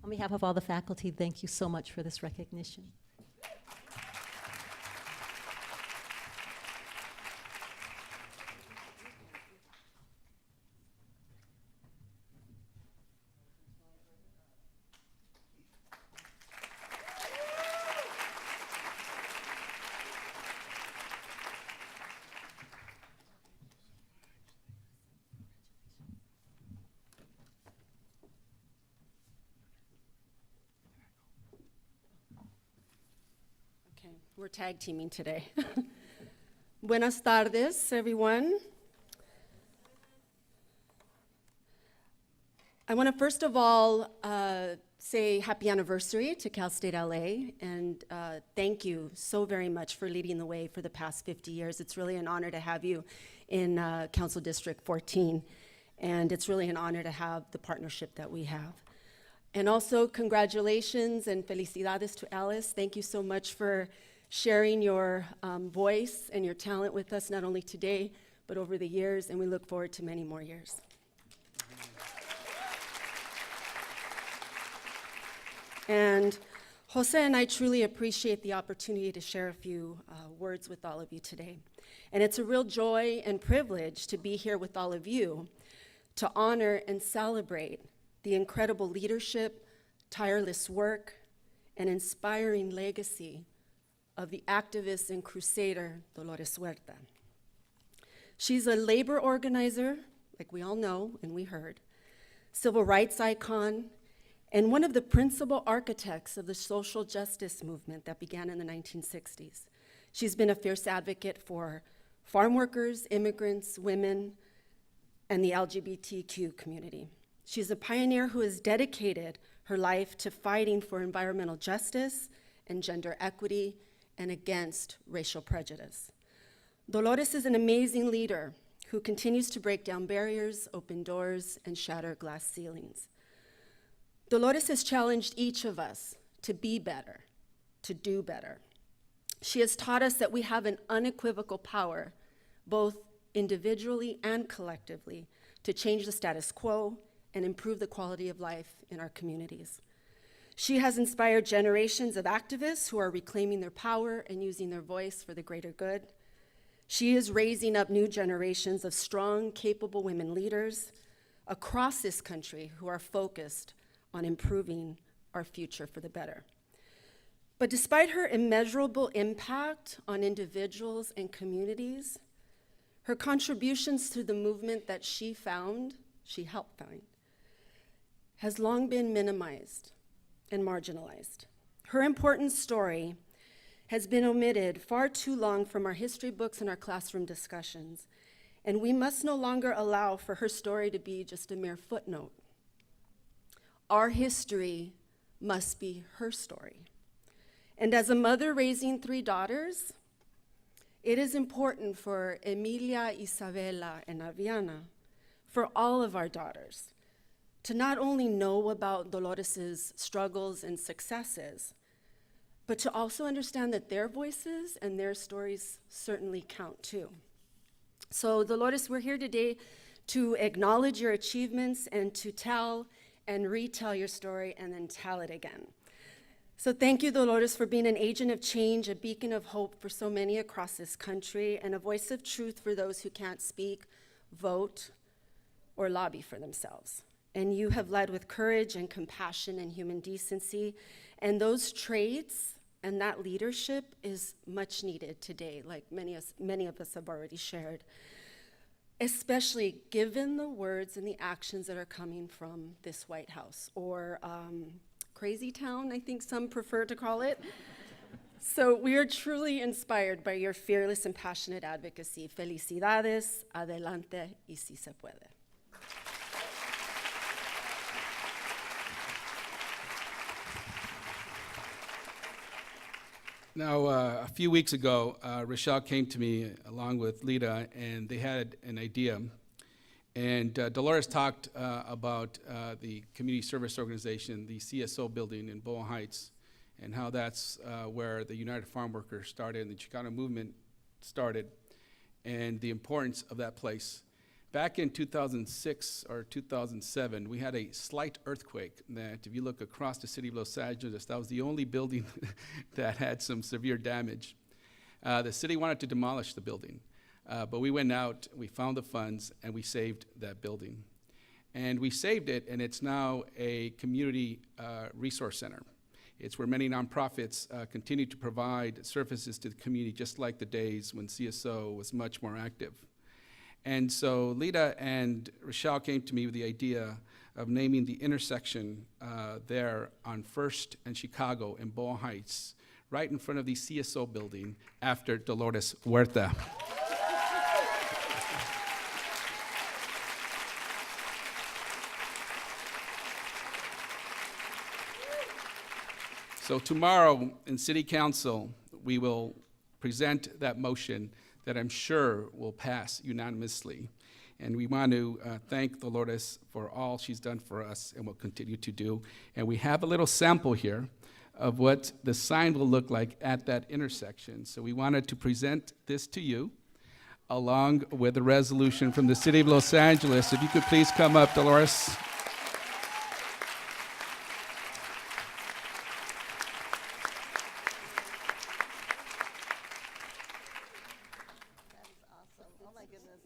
On behalf of all the faculty, thank you so much for this recognition. Okay, we're tag teaming today. Buenas tardes, everyone. I want to first of all say happy anniversary to Cal State LA, and thank you so very much for leading the way for the past 50 years. It's really an honor to have you in Council District 14, and it's really an honor to have the partnership that we have. And also, congratulations and felicidades to Alice. Thank you so much for sharing your voice and your talent with us, not only today, but over the years, and we look forward to many more years. And Jose and I truly appreciate the opportunity to share a few words with all of you today. And it's a real joy and privilege to be here with all of you to honor and celebrate the incredible leadership, tireless work, and inspiring legacy of the activist and crusader Dolores Huerta. She's a labor organizer, like we all know and we heard, civil rights icon, and one of the principal architects of the social justice movement that began in the 1960s. She's been a fierce advocate for farm workers, immigrants, women, and the LGBTQ community. She's a pioneer who has dedicated her life to fighting for environmental justice and gender equity and against racial prejudice. Dolores is an amazing leader who continues to break down barriers, open doors, and shatter glass ceilings. Dolores has challenged each of us to be better, to do better. She has taught us that we have an unequivocal power, both individually and collectively, to change the status quo and improve the quality of life in our communities. She has inspired generations of activists who are reclaiming their power and using their voice for the greater good. She is raising up new generations of strong, capable women leaders across this country who are focused on improving our future for the better. But despite her immeasurable impact on individuals and communities, her contributions to the movement that she helped found, has long been minimized and marginalized. Her important story has been omitted far too long from our history books and our classroom discussions, and we must no longer allow for her story to be just a mere footnote. Our history must be her story. And as a mother raising 3 daughters, it is important for Emilia, Isabela, and Aviana, for all of our daughters, to not only know about Dolores's struggles and successes, but to also understand that their voices and their stories certainly count too. So Dolores, we're here today to acknowledge your achievements and to tell and retell your story and then tell it again. So thank you, Dolores, for being an agent of change, a beacon of hope for so many across this country, and a voice of truth for those who can't speak, vote, or lobby for themselves. And you have led with courage and compassion and human decency, and those traits and that leadership is much needed today, like many of us have already shared, especially given the words and the actions that are coming from this White House, or Crazy Town, I think some prefer to call it. So we are truly inspired by your fearless and passionate advocacy. Felicidades, adelante, y si se puede. Now, a few weeks ago, Rochelle came to me along with Lita, and they had an idea. And Dolores talked about the community service organization, the CSO building in Boa Heights, and how that's where the United Farm Workers started and the Chicano movement started, and the importance of that place. Back in 2006 or 2007, we had a slight earthquake that, if you look across the city of Los Angeles, that was the only building that had some severe damage. The city wanted to demolish the building, but we went out, we found the funds, and we saved that building. And we saved it, and it's now a community resource center. It's where many nonprofits continue to provide services to the community, just like the days when CSO was much more active. And so Lita and Rochelle came to me with the idea of naming the intersection there on 1st and Chicago in Boa Heights, right in front of the CSO building, after Dolores Huerta. So tomorrow in City Council, we will present that motion that I'm sure will pass unanimously. And we want to thank Dolores for all she's done for us and will continue to do. And we have a little sample here of what the sign will look like at that intersection. So we wanted to present this to you, along with a resolution from the City of Los Angeles. If you could please come up, Dolores. Oh my goodness.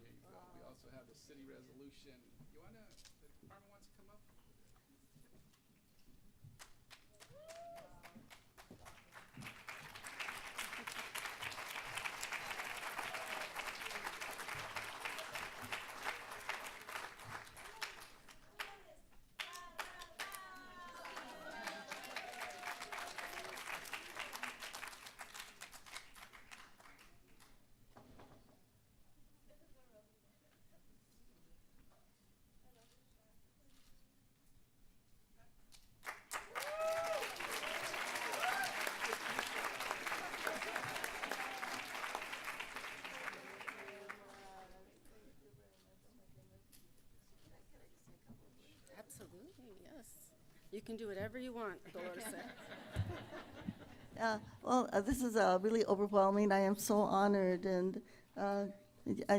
We also have the city resolution. The department wants to come up? Absolutely, yes. You can do whatever you want, Dolores said. This is really overwhelming. I am so honored and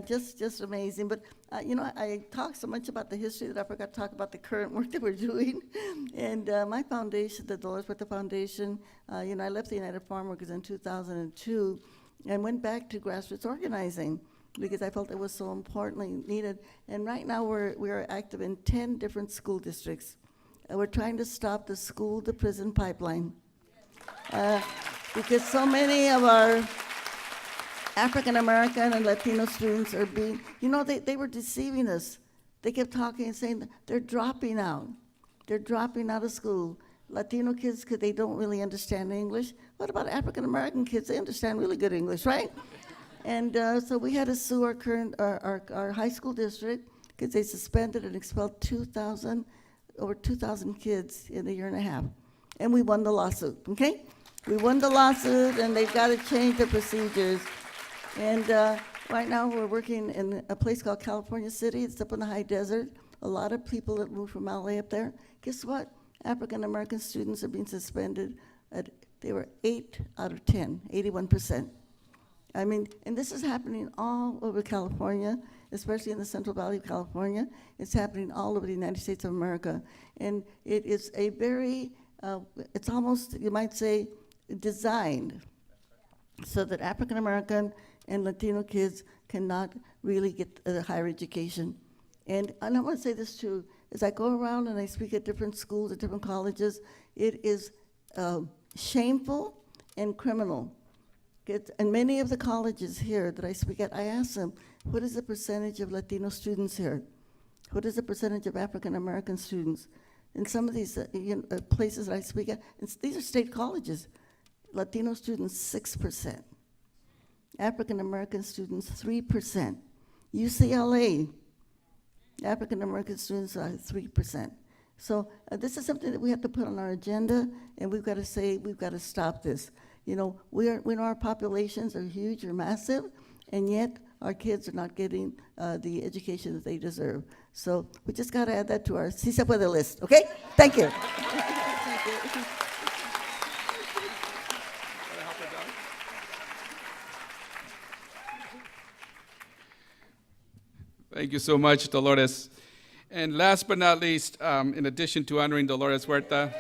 just amazing. But I talk so much about the history that I forgot to talk about the current work that we're doing. And my foundation, the Dolores Huerta Foundation, I left the United Farm Workers in 2002 and went back to grassroots organizing because I felt it was so importantly needed. And right now we are active in 10 different school districts. We're trying to stop the school-to-prison pipeline. Because so many of our African American and Latino students are being, they were deceiving us. They kept talking and saying they're dropping out. They're dropping out of school. Latino kids, because they don't really understand English. What about African American kids? They understand really good English, right? And so we had to sue our high school district because they suspended and expelled over 2,000 kids in a year and a half. And we won the lawsuit, okay? We won the lawsuit, and they've got to change the procedures. And right now, we're working in a place called California City. It's up in the high desert. A lot of people that moved from LA up there. Guess what? African-American students are being suspended. They were 8 out of 10, 81%. I mean, and this is happening all over California, especially in the Central Valley of California. It's happening all over the United States of America. And it is a very, it's almost, you might say, designed so that African American and Latino kids cannot really get a higher education. And I want to say this too, as I go around and I speak at different schools, at different colleges, it is shameful and criminal. And many of the colleges here that I speak at, I ask them, what is the percentage of Latino students here? What is the percentage of African American students? In some of these places that I speak at, these are state colleges. Latino students, 6%. African American students, 3%. UCLA, African American students are 3%. So this is something that we have to put on our agenda, and we've got to say, we've got to stop this. We know our populations are huge or massive, and yet our kids are not getting the education that they deserve. So we just got to add that to our Si Se Puede list, okay? Thank you. Thank you. Thank you so much, Dolores. And last but not least, in addition to honoring Dolores Huerta,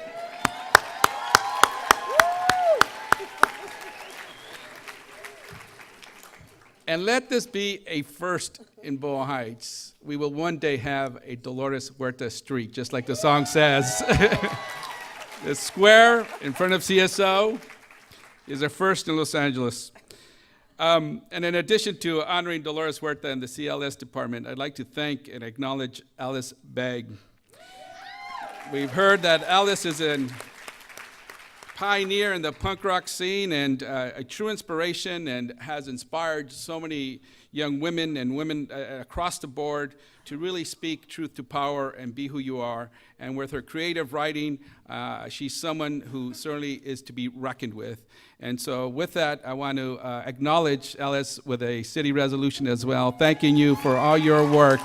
and let this be a first in Boa Heights. We will one day have a Dolores Huerta street, just like the song says. The square in front of CSO is a first in Los Angeles. And in addition to honoring Dolores Huerta and the CLS department, I'd like to thank and acknowledge Alice Begg. We've heard that Alice is a pioneer in the punk rock scene and a true inspiration, and has inspired so many young women and women across the board to really speak truth to power and be who you are. And with her creative writing, she's someone who certainly is to be reckoned with. And so with that, I want to acknowledge Alice with a city resolution as well, thanking you for all your work.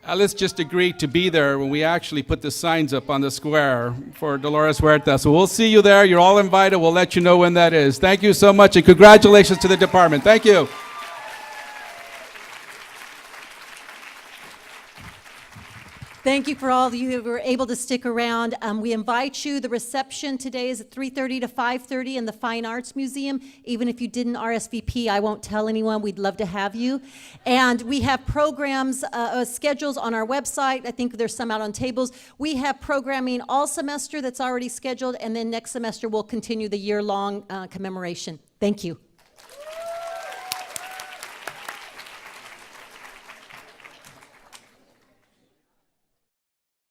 Alice just agreed to be there when we actually put the signs up on the square for Dolores Huerta. So we'll see you there. You're all invited. We'll let you know when that is. Thank you so much, and congratulations to the department. Thank you. Thank you for all of you who were able to stick around. We invite you. The reception today is at 3:30 to 5:30 in the Fine Arts Museum. Even if you didn't RSVP, I won't tell anyone. We'd love to have you. And we have programs, schedules on our website. I think there's some out on tables. We have programming all semester that's already scheduled, and then next semester we'll continue the year-long commemoration. Thank you.